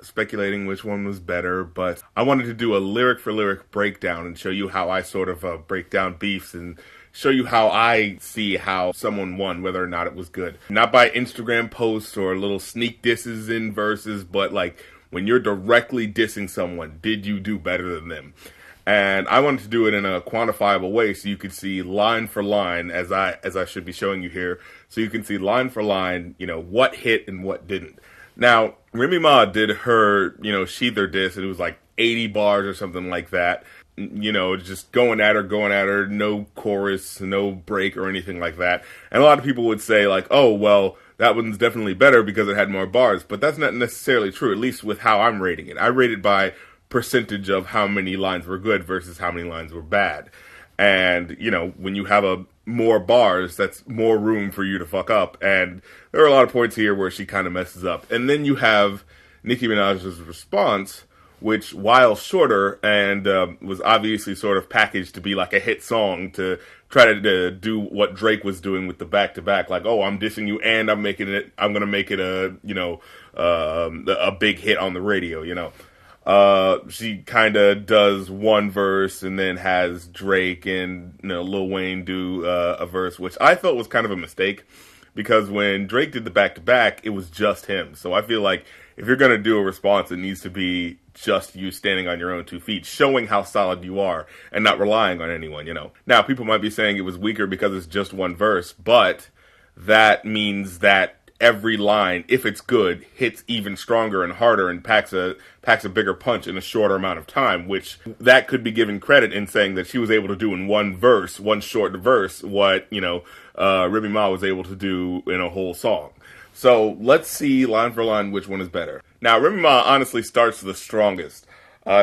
speculating which one was better, but I wanted to do a lyric-for-lyric breakdown and show you how I sort of break down beefs and show you how I see how someone won, whether or not it was good. Not by Instagram posts or little sneak disses in verses, but like when you're directly dissing someone, did you do better than them? And I wanted to do it in a quantifiable way so you could see line for line, as I should be showing you here, so you can see line for line, what hit and what didn't. Now, Remy Ma did her, Sheether diss, and it was like 80 bars or something like that. Just going at her, no chorus, no break or anything like that. And a lot of people would say like, oh, well, that one's definitely better because it had more bars. But that's not necessarily true, at least with how I'm rating it. I rate it by percentage of how many lines were good versus how many lines were bad. And, when you have more bars, that's more room for you to fuck up. And there are a lot of points here where she kind of messes up. And then you have Nicki Minaj's response, which, while shorter and was obviously sort of packaged to be like a hit song to try to do what Drake was doing with the back-to-back, like, oh, I'm dissing you and I'm going to make it a big hit on the radio, She kind of does one verse and then has Drake and Lil Wayne do a verse, which I felt was kind of a mistake because when Drake did the back-to-back, it was just him. So I feel like if you're going to do a response, it needs to be just you standing on your own 2 feet, showing how solid you are and not relying on anyone, Now, people might be saying it was weaker because it's just one verse, but that means that every line, if it's good, hits even stronger and harder and packs a bigger punch in a shorter amount of time, which that could be given credit in saying that she was able to do in one short verse, what, Remy Ma was able to do in a whole song. So let's see line for line which one is better. Now, Remy Ma honestly starts the strongest.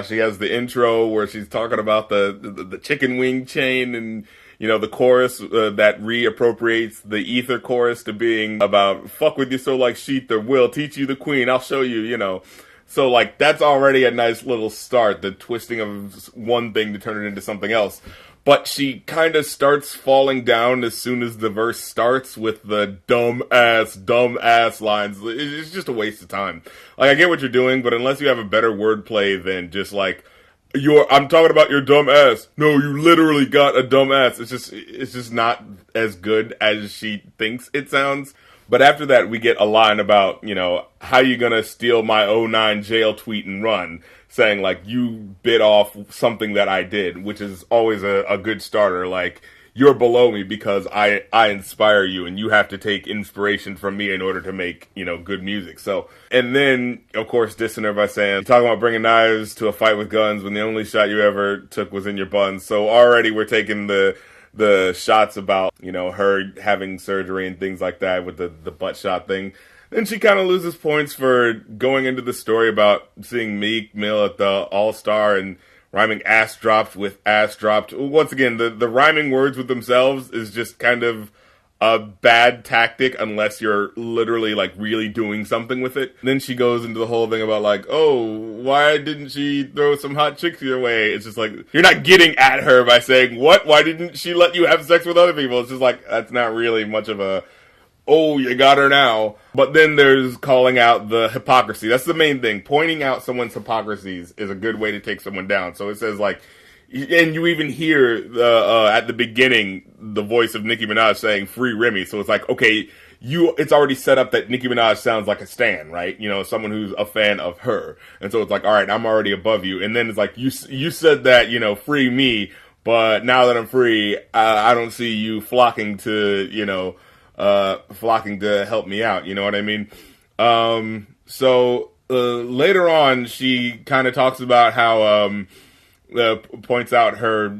She has the intro where she's talking about the chicken wing chain and the chorus that reappropriates the Ether chorus to being about fuck with you so like Sheether, will teach you the queen, I'll show you, So like that's already a nice little start, the twisting of one thing to turn it into something else. But she kind of starts falling down as soon as the verse starts with the dumb ass lines. It's just a waste of time. Like, I get what you're doing, but unless you have a better wordplay than just like, I'm talking about your dumb ass. No, you literally got a dumb ass. It's just not as good as she thinks it sounds. But after that, we get a line about, how you gonna steal my '09 jail tweet and run, saying like, you bit off something that I did, which is always a good starter. Like, you're below me because I inspire you and you have to take inspiration from me in order to make, good music. So, and then, of course, dissing her by saying, you're talking about bringing knives to a fight with guns when the only shot you ever took was in your buns. So already we're taking the shots about, her having surgery and things like that with the butt shot thing. Then she kind of loses points for going into the story about seeing Meek Mill at the All-Star and rhyming ass dropped with ass dropped. Once again, the rhyming words with themselves is just kind of a bad tactic unless you're literally like really doing something with it. Then she goes into the whole thing about like, oh, why didn't she throw some hot chicks your way? It's just like, you're not getting at her by saying, what? Why didn't she let you have sex with other people? It's just like, that's not really much of a, oh, you got her now. But then there's calling out the hypocrisy. That's the main thing. Pointing out someone's hypocrisies is a good way to take someone down. So it says like, and you even hear at the beginning the voice of Nicki Minaj saying "Free Remy." So it's like, okay, it's already set up that Nicki Minaj sounds like a stan, right? Someone who's a fan of her, and so it's like, all right, I'm already above you. And then it's like, you said that, free me, but now that I'm free, I don't see you flocking to help me out. You know what I mean? So later on, she kind of talks about how points out her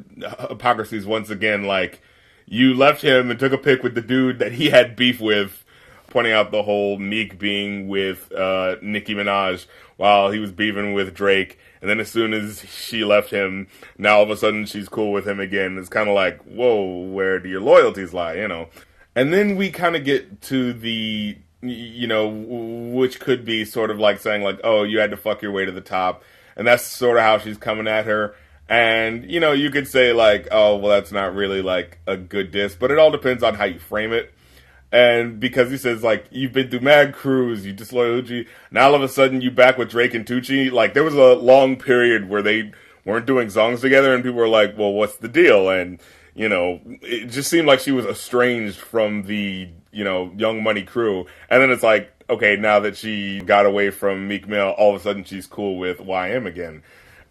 hypocrisies once again, like, you left him and took a pic with the dude that he had beef with, pointing out the whole Meek being with Nicki Minaj while he was beefing with Drake, and then as soon as she left him, now all of a sudden she's cool with him again. It's kind of like, whoa, where do your loyalties lie, And then we kind of get to the, which could be sort of like saying like, oh, you had to fuck your way to the top. And that's sort of how she's coming at her. And, you know, you could say like, oh, well, that's not really like a good diss, but it all depends on how you frame it. And because he says, like, you've been through mad crews, you disloyal Uchi, now all of a sudden you back with Drake and Tucci. Like, there was a long period where they weren't doing songs together, and people were like, well, what's the deal? And, you know, it just seemed like she was estranged from the, you know, Young Money crew. And then it's like, okay, now that she got away from Meek Mill, all of a sudden she's cool with YM again.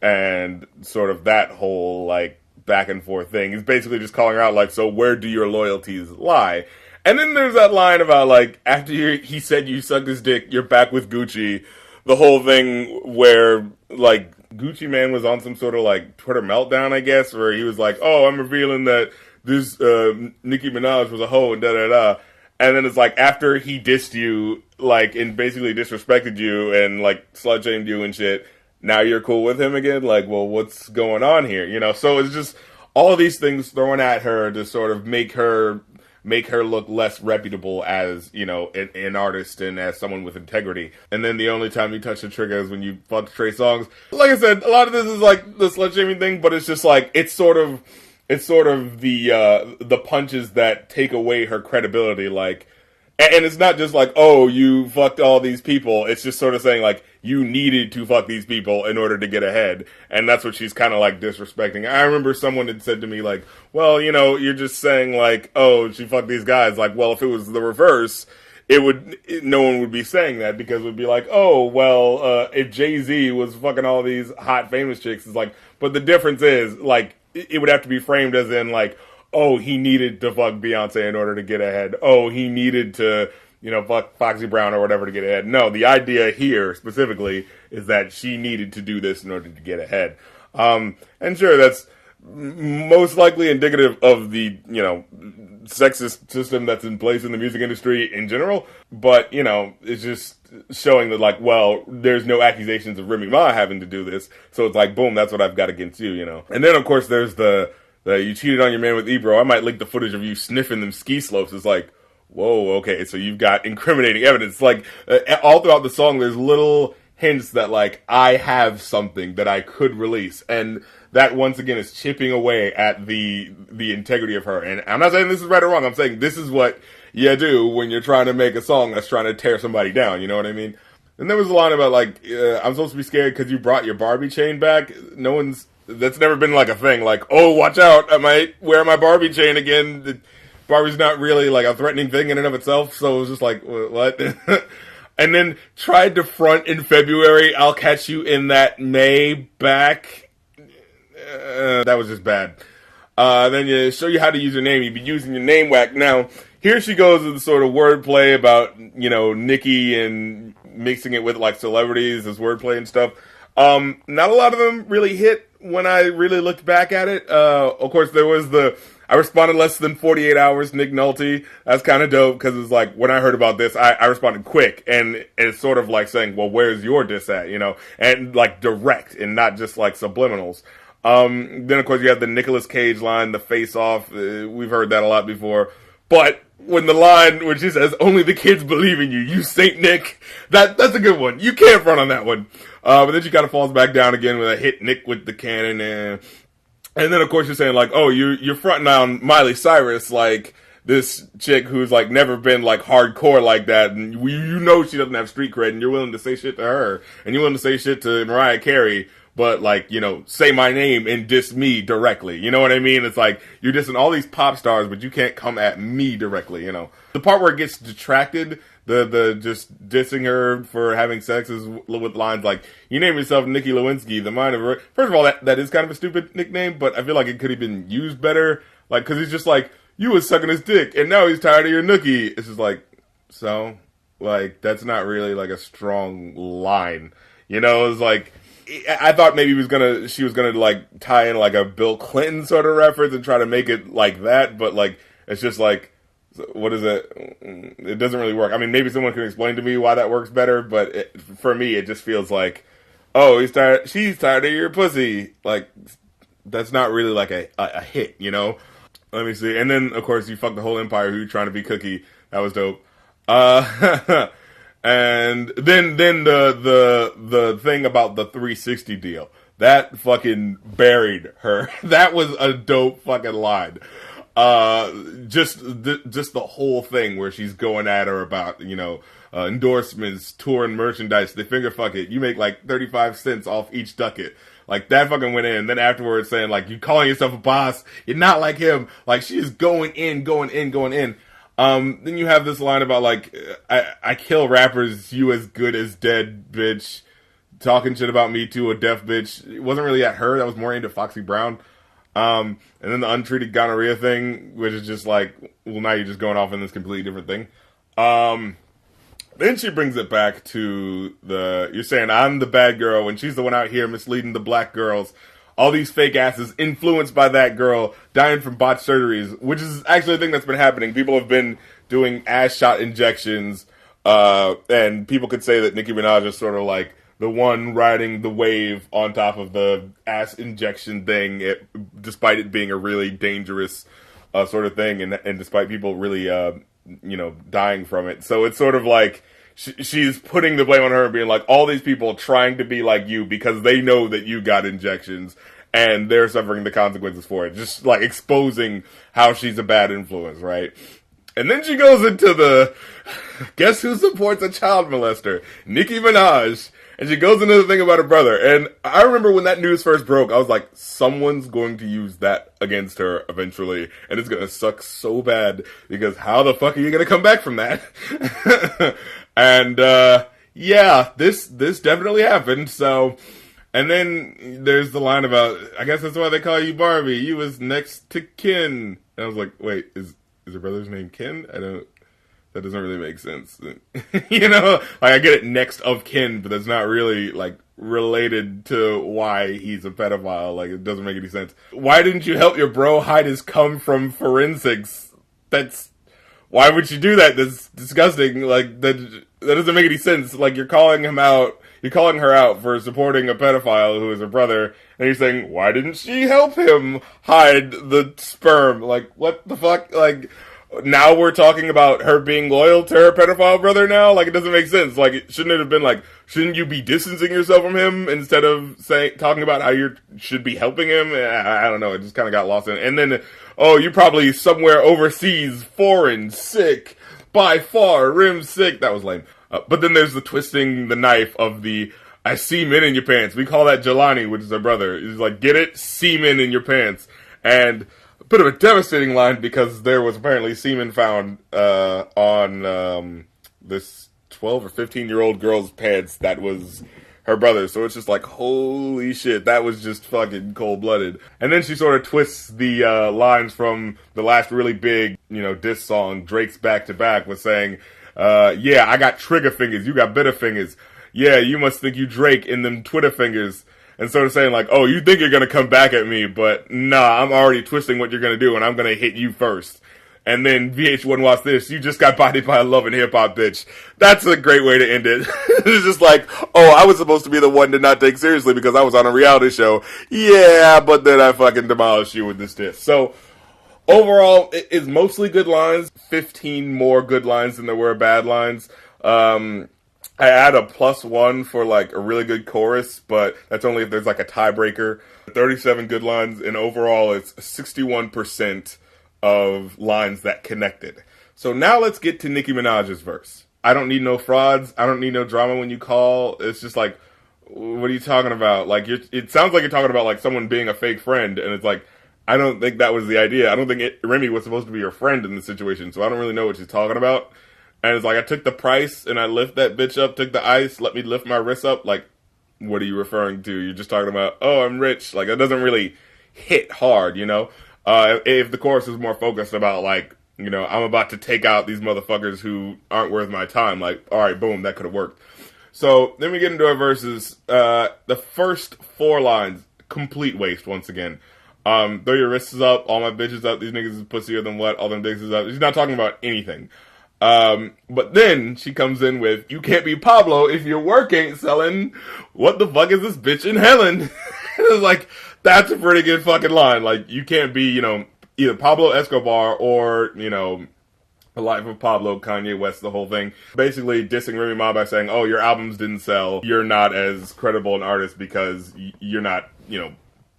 And sort of that whole, like, back and forth thing. He's basically just calling her out, like, so where do your loyalties lie? And then there's that line about, like, after he said you sucked his dick, you're back with Gucci. The whole thing where, like, Gucci Man was on some sort of, like, Twitter meltdown, I guess, where he was like, oh, I'm revealing that this Nicki Minaj was a hoe and da-da-da. And then it's like, after he dissed you, like, and basically disrespected you and, like, slut-shamed you and shit, now you're cool with him again? Like, well, what's going on here? You know, so it's just all of these things thrown at her to sort of make her look less reputable as, you know, an artist and as someone with integrity. And then the only time you touch the trigger is when you fuck Trey Songz. Like I said, a lot of this is like the slut shaming thing, but it's just like, it's sort of the punches that take away her credibility. Like, and it's not just like, oh, you fucked all these people. It's just sort of saying like, you needed to fuck these people in order to get ahead. And that's what she's kind of like disrespecting. I remember someone had said to me like, well, you know, you're just saying like, oh, she fucked these guys. Like, well, if it was the reverse, no one would be saying that, because it would be like, oh, well, if Jay-Z was fucking all these hot famous chicks, it's like, but the difference is like, it would have to be framed as in like, oh, he needed to fuck Beyonce in order to get ahead. Oh, he needed to, you know, fuck Foxy Brown or whatever to get ahead. No, the idea here specifically is that she needed to do this in order to get ahead. And sure, that's most likely indicative of the, you know, sexist system that's in place in the music industry in general. But, you know, it's just showing that, like, well, there's no accusations of Remy Ma having to do this. So it's like, boom, that's what I've got against you, you know. And then, of course, there's the you cheated on your man with Ebro. I might link the footage of you sniffing them ski slopes. It's like, whoa, okay, so you've got incriminating evidence. Like, all throughout the song, there's little hints that, like, I have something that I could release. And that, once again, is chipping away at the integrity of her. And I'm not saying this is right or wrong. I'm saying this is what you do when you're trying to make a song that's trying to tear somebody down. You know what I mean? And there was a line about, like, I'm supposed to be scared because you brought your Barbie chain back. That's never been, like, a thing. Like, oh, watch out, I might wear my Barbie chain again. Barbie's not really, like, a threatening thing in and of itself, so it was just like, what? And then tried to front in February, I'll catch you in that May back. That was just bad. Then you show you how to use your name. You'd be using your name whack. Now, here she goes with the sort of wordplay about, you know, Nicki and mixing it with, like, celebrities as wordplay and stuff. Not a lot of them really hit when I really looked back at it. Of course, there was I responded less than 48 hours, Nick Nolte. That's kind of dope, because it's like, when I heard about this, I responded quick, and it's sort of like saying, well, where's your diss at, you know? And, like, direct, and not just, like, subliminals. Then, of course, you have the Nicolas Cage line, the face-off. We've heard that a lot before. But when the line, when she says, only the kids believe in you, you Saint Nick, that's a good one. You can't front on that one. But then she kind of falls back down again with a hit Nick with the cannon. And then, of course, you're saying, like, oh, you're fronting on Miley Cyrus, like, this chick who's, like, never been, like, hardcore like that. And you know she doesn't have street cred, and you're willing to say shit to her. And you're willing to say shit to Mariah Carey. But, like, you know, say my name and diss me directly. You know what I mean? It's like, you're dissing all these pop stars, but you can't come at me directly, you know? The part where it gets detracted, the just dissing her for having sex is with lines like, you name yourself Nikki Lewinsky, the mind of her. First of all, that is kind of a stupid nickname, but I feel like it could have been used better. Like, cause he's just like, you was sucking his dick, and now he's tired of your nookie. It's just like, so? Like, that's not really, like, a strong line. You know, it's like, I thought maybe she was gonna like tie in like a Bill Clinton sort of reference and try to make it like that, but like it's just like, what is it? It doesn't really work. I mean, maybe someone can explain to me why that works better, but for me, it just feels like, oh, she's tired of your pussy. Like, that's not really like a hit, you know? Let me see. And then of course you fuck the whole empire who you're trying to be Cookie. That was dope. And then the thing about the 360 deal. that fucking buried her. That was a dope fucking line. Just the whole thing where she's going at her about, endorsements, tour and merchandise. They finger fuck it. You make like 35 cents off each ducat. Like, that fucking went in. Then afterwards saying, like, you calling yourself a boss, you're not like him. Like, she is going in. Then you have this line about, like, I kill rappers, you as good as dead, bitch. Talking shit about me to a deaf bitch. It wasn't really at her. That was more aimed at Foxy Brown. And then the untreated gonorrhea thing, which is just like, well, now you're just going off in this completely different thing. Then she brings it back to you're saying I'm the bad girl when she's the one out here misleading the black girls. All these fake asses influenced by that girl dying from botched surgeries, which is actually a thing that's been happening. People have been doing ass shot injections, and people could say that Nicki Minaj is sort of like the one riding the wave on top of the ass injection thing, despite it being a really dangerous sort of thing, and despite people really dying from it. So it's sort of like she's putting the blame on her, being like, all these people trying to be like you because they know that you got injections and they're suffering the consequences for it. Just like exposing how she's a bad influence, right? And then she goes into guess who supports a child molester? Nicki Minaj. And she goes into the thing about her brother. And I remember when that news first broke, I was like, someone's going to use that against her eventually. And it's going to suck so bad because how the fuck are you going to come back from that? And, yeah, this definitely happened. So, and then there's the line about, I guess that's why they call you Barbie. You was next to Ken. And I was like, wait, is her brother's name Ken? That doesn't really make sense. Like, I get it, next of kin, but that's not really, like, related to why he's a pedophile. Like, it doesn't make any sense. Why didn't you help your bro hide his cum from forensics? Why would you do that? That's disgusting. Like, that doesn't make any sense. Like, you're calling her out for supporting a pedophile who is her brother, and you're saying, why didn't she help him hide the sperm? Like, what the fuck? Like, now we're talking about her being loyal to her pedophile brother now? Like, it doesn't make sense. Like, shouldn't it have been like, shouldn't you be distancing yourself from him instead of talking about how you should be helping him? I don't know. It just kind of got lost in it. And then, oh, you're probably somewhere overseas, foreign, sick, by far, rim sick. That was lame. But then there's the twisting the knife of I see men in your pants. We call that Jelani, which is her brother. He's like, get it? Semen in your pants. And a bit of a devastating line because there was apparently semen found on this 12 or 15-year-old girl's pants that was her brother. So it's just like, holy shit, that was just fucking cold-blooded. And then she sort of twists the lines from the last really big, diss song, Drake's Back to Back, with saying, yeah, I got trigger fingers, you got bitter fingers. Yeah, you must think you Drake in them Twitter fingers. And sort of saying like, oh, you think you're going to come back at me, but nah, I'm already twisting what you're going to do, and I'm going to hit you first. And then VH1 Watch This, you just got bodied by a Love and Hip Hop bitch. That's a great way to end it. It's just like, oh, I was supposed to be the one to not take seriously because I was on a reality show. Yeah, but then I fucking demolished you with this diss. So, overall, it's mostly good lines. 15 more good lines than there were bad lines. I add a +1 for like a really good chorus, but that's only if there's like a tiebreaker. 37 good lines, and overall it's 61% of lines that connected. So now let's get to Nicki Minaj's verse. I don't need no frauds. I don't need no drama when you call. It's just like, what are you talking about? Like, it sounds like you're talking about like someone being a fake friend, and it's like, I don't think that was the idea. I don't think Remy was supposed to be your friend in this situation, so I don't really know what she's talking about. And it's like, I took the price and I lift that bitch up, took the ice, let me lift my wrist up. Like, what are you referring to? You're just talking about, oh, I'm rich. Like, that doesn't really hit hard, If the chorus is more focused about, like, I'm about to take out these motherfuckers who aren't worth my time. Like, all right, boom, that could have worked. So then we get into our verses. The first 4 lines, complete waste once again. Throw your wrists up, all my bitches up, these niggas is pussier than what, all them dicks is up. She's not talking about anything. But then she comes in with, you can't be Pablo if your work ain't selling. What the fuck is this bitch in Helen? It's like, that's a pretty good fucking line. Like, you can't be, either Pablo Escobar or, The Life of Pablo, Kanye West, the whole thing. Basically dissing Remy Ma by saying, oh, your albums didn't sell. You're not as credible an artist because you're not,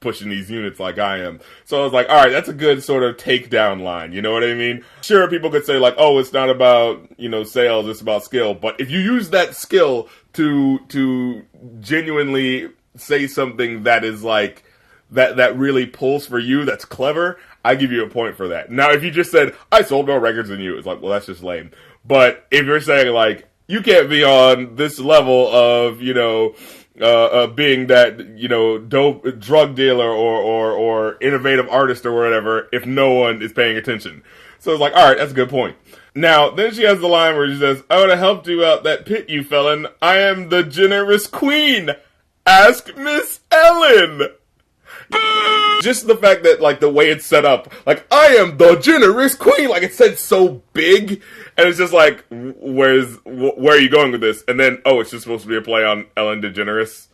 pushing these units like I am. So I was like, all right, that's a good sort of takedown line. You know what I mean? Sure, people could say like, oh, it's not about, sales, it's about skill. But if you use that skill to genuinely say something that is like, that really pulls for you, that's clever, I give you a point for that. Now, if you just said, I sold more records than you, it's like, well, that's just lame. But if you're saying, like, you can't be on this level of, being that, dope drug dealer or innovative artist or whatever if no one is paying attention. So it's like, all right, that's a good point. Now, then she has the line where she says, I would have helped you out that pit, you felon. I am the generous queen. Ask Miss Ellen. Just the fact that, like, the way it's set up, like, I am the generous queen, like, it's said so big, and it's just like, where are you going with this? And then, oh, it's just supposed to be a play on Ellen DeGeneres?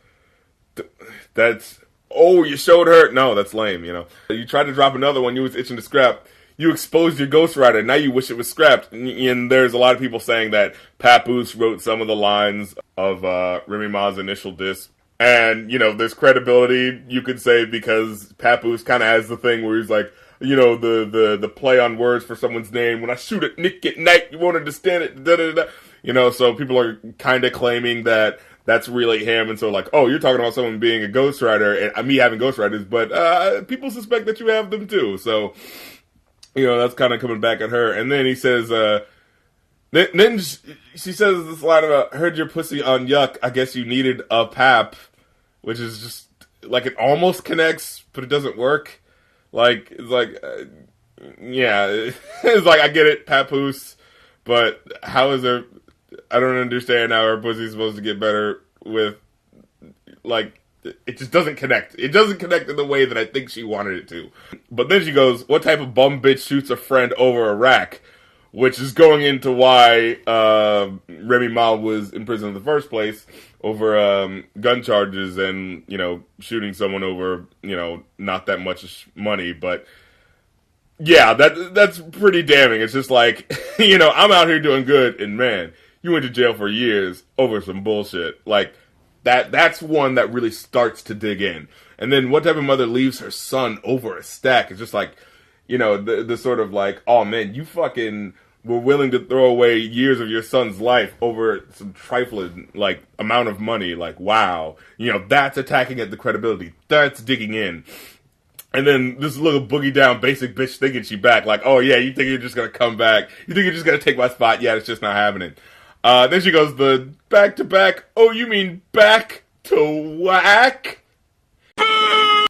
You showed her? No, that's lame, You tried to drop another one, you was itching to scrap. You exposed your ghostwriter, now you wish it was scrapped. And there's a lot of people saying that Papoose wrote some of the lines of Remy Ma's initial diss. And, there's credibility, you could say, because Papoose kind of has the thing where he's like, the play on words for someone's name. When I shoot at Nick at night, you won't understand it, da-da-da-da. So people are kind of claiming that that's really him. And so like, oh, you're talking about someone being a ghostwriter and me having ghostwriters, but people suspect that you have them too. So, that's kind of coming back at her. And then he says, then she says this line about, heard your pussy on Yuck, I guess you needed a pap. Which is just, like, it almost connects, but it doesn't work. Like, it's like, yeah. It's like, I get it, Papoose, but how is there, I don't understand how her pussy's supposed to get better with, like, it just doesn't connect. It doesn't connect in the way that I think she wanted it to. But then she goes, what type of bum bitch shoots a friend over a rack? Which is going into why Remy Ma was in prison in the first place over gun charges and, shooting someone over, not that much money. But, yeah, that's pretty damning. It's just like, I'm out here doing good, and man, you went to jail for years over some bullshit. Like, that's one that really starts to dig in. And then what type of mother leaves her son over a stack? It's just like, the sort of like, oh man, you fucking were willing to throw away years of your son's life over some trifling, like, amount of money. Like, wow. That's attacking at the credibility. That's digging in. And then this little boogie down basic bitch thinking she back. Like, oh yeah, you think you're just gonna come back? You think you're just gonna take my spot? Yeah, it's just not happening. Then she goes, the back to back. Oh, you mean back to whack?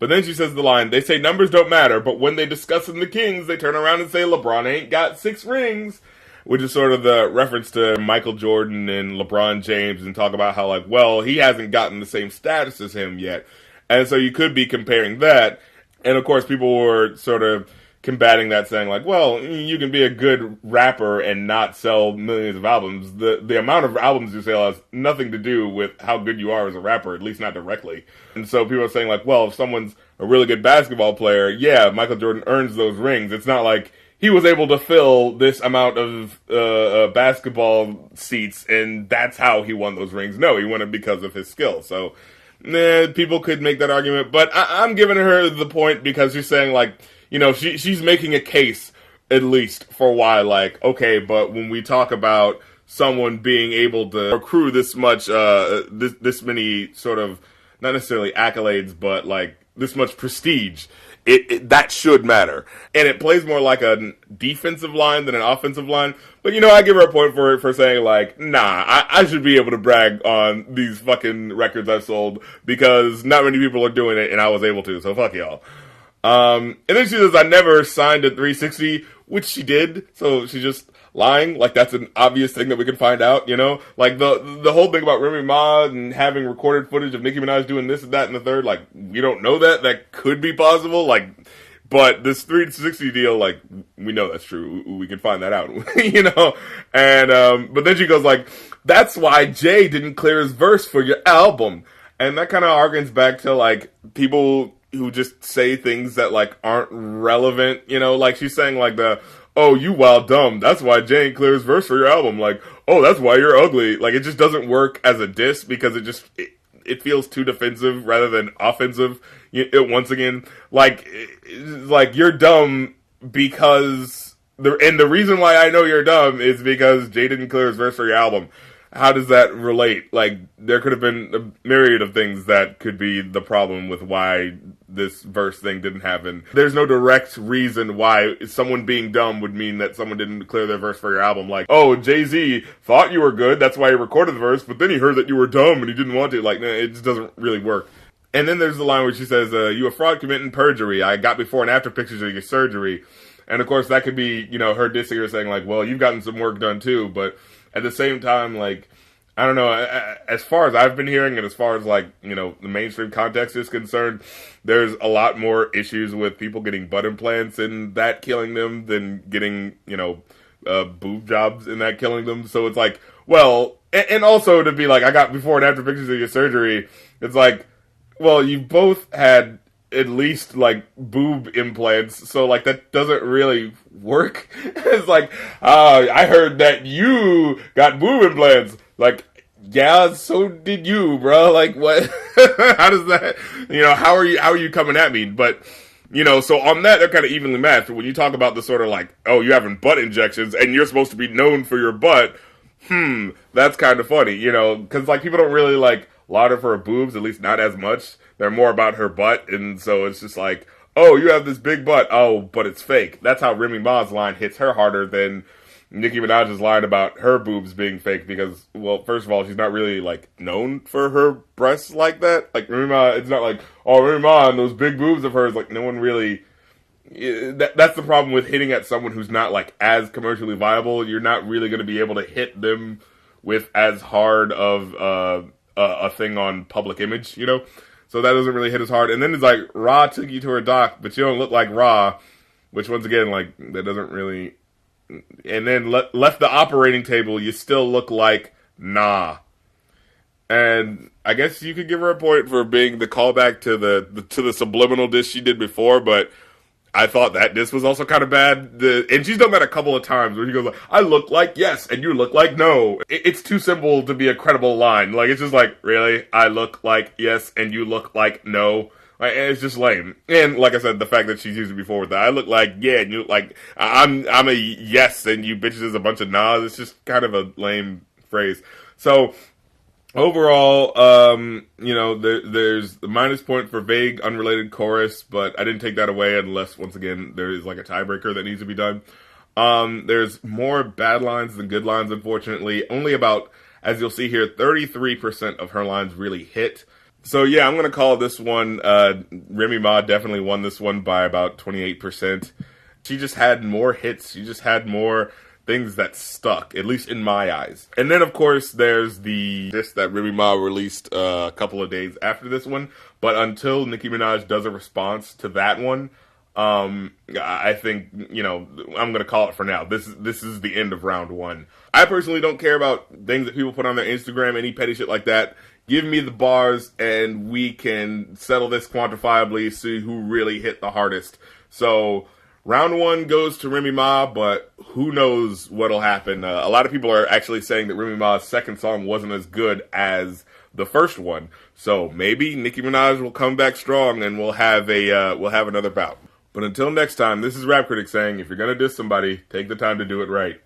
But then she says the line, they say numbers don't matter, but when they discuss in the Kings, they turn around and say LeBron ain't got 6 rings. Which is sort of the reference to Michael Jordan and LeBron James and talk about how, like, well, he hasn't gotten the same status as him yet. And so you could be comparing that. And of course, people were sort of combating that, saying like, well, you can be a good rapper and not sell millions of albums. The amount of albums you sell has nothing to do with how good you are as a rapper, at least not directly. And so people are saying like, well, if someone's a really good basketball player, yeah, Michael Jordan earns those rings. It's not like he was able to fill this amount of basketball seats and that's how he won those rings. No, he won it because of his skill. So people could make that argument, but I'm giving her the point because she's saying like, she's making a case, at least, for why, like, okay, but when we talk about someone being able to accrue this much, this many sort of, not necessarily accolades, but, like, this much prestige, that should matter. And it plays more like a defensive line than an offensive line. But, I give her a point for it for saying, like, nah, I should be able to brag on these fucking records I've sold because not many people are doing it and I was able to, so fuck y'all. And then she says, I never signed a 360, which she did, so she's just lying, like that's an obvious thing that we can find out, like the whole thing about Remy Ma and having recorded footage of Nicki Minaj doing this and that and the third, like, we don't know that could be possible, like, but this 360 deal, like, we know that's true, we can find that out, and, but then she goes like, that's why Jay didn't clear his verse for your album, and that kind of harkens back to, like, people who just say things that, like, aren't relevant, like, she's saying, like, oh, you wild dumb. That's why Jay ain't clear his verse for your album. Like, oh, that's why you're ugly. Like, it just doesn't work as a diss because it feels too defensive rather than offensive. Once again, like you're dumb because the reason why I know you're dumb is because Jay didn't clear his verse for your album. How does that relate? Like, there could have been a myriad of things that could be the problem with why this verse thing didn't happen. There's no direct reason why someone being dumb would mean that someone didn't clear their verse for your album. Like, oh, Jay-Z thought you were good, that's why he recorded the verse, but then he heard that you were dumb and he didn't want to. Like, nah, it just doesn't really work. And then there's the line where she says, you a fraud committing perjury. I got before and after pictures of your surgery. And of course, that could be, her dissing her saying, like, well, you've gotten some work done too, but at the same time, like, I don't know, as far as I've been hearing and as far as, like, the mainstream context is concerned, there's a lot more issues with people getting butt implants and that killing them than getting, boob jobs and that killing them. So it's like, well, and also to be like, I got before and after pictures of your surgery, it's like, well, you both had at least, like, boob implants, so, like, that doesn't really work. It's like, I heard that you got boob implants. Like, yeah, so did you, bro. Like, what? How does that, how are you coming at me? But, so on that, they're kind of evenly matched. But when you talk about the sort of like, oh, you having butt injections and you're supposed to be known for your butt, that's kind of funny, because, like, people don't really, like, laud her for her boobs, at least not as much. They're more about her butt, and so it's just like, oh, you have this big butt, oh, but it's fake. That's how Remy Ma's line hits her harder than Nicki Minaj's line about her boobs being fake, because, well, first of all, she's not really, like, known for her breasts like that. Like, Remy Ma, it's not like, oh, Remy Ma and those big boobs of hers, like, no one really, that's the problem with hitting at someone who's not, like, as commercially viable. You're not really going to be able to hit them with as hard of a thing on public image, So that doesn't really hit as hard. And then it's like, Ra took you to her doc, but you don't look like Ra, which once again, like, that doesn't really. And then left the operating table, you still look like Nah. And I guess you could give her a point for being the callback to the subliminal diss she did before, but I thought that diss was also kind of bad. And she's done that a couple of times where she goes like, I look like yes, and you look like no. It's too simple to be a credible line. Like, it's just like, really? I look like yes, and you look like no? Like, it's just lame. And like I said, the fact that she's used it before with that, I look like yeah, and you look like I'm a yes, and you bitches is a bunch of no's. It's just kind of a lame phrase. So overall, there's the minus point for vague, unrelated chorus, but I didn't take that away unless, once again, there is like a tiebreaker that needs to be done. There's more bad lines than good lines, unfortunately. Only about, as you'll see here, 33% of her lines really hit. So yeah, I'm going to call this one, Remy Ma definitely won this one by about 28%. She just had more hits. She just had more things that stuck, at least in my eyes. And then, of course, there's the disc that Remy Ma released a couple of days after this one. But until Nicki Minaj does a response to that one, I think, I'm going to call it for now. This is the end of round one. I personally don't care about things that people put on their Instagram, any petty shit like that. Give me the bars, and we can settle this quantifiably, see who really hit the hardest. So round one goes to Remy Ma, but who knows what'll happen. A lot of people are actually saying that Remy Ma's second song wasn't as good as the first one. So maybe Nicki Minaj will come back strong and we'll have another bout. But until next time, this is Rap Critic saying, if you're gonna diss somebody, take the time to do it right.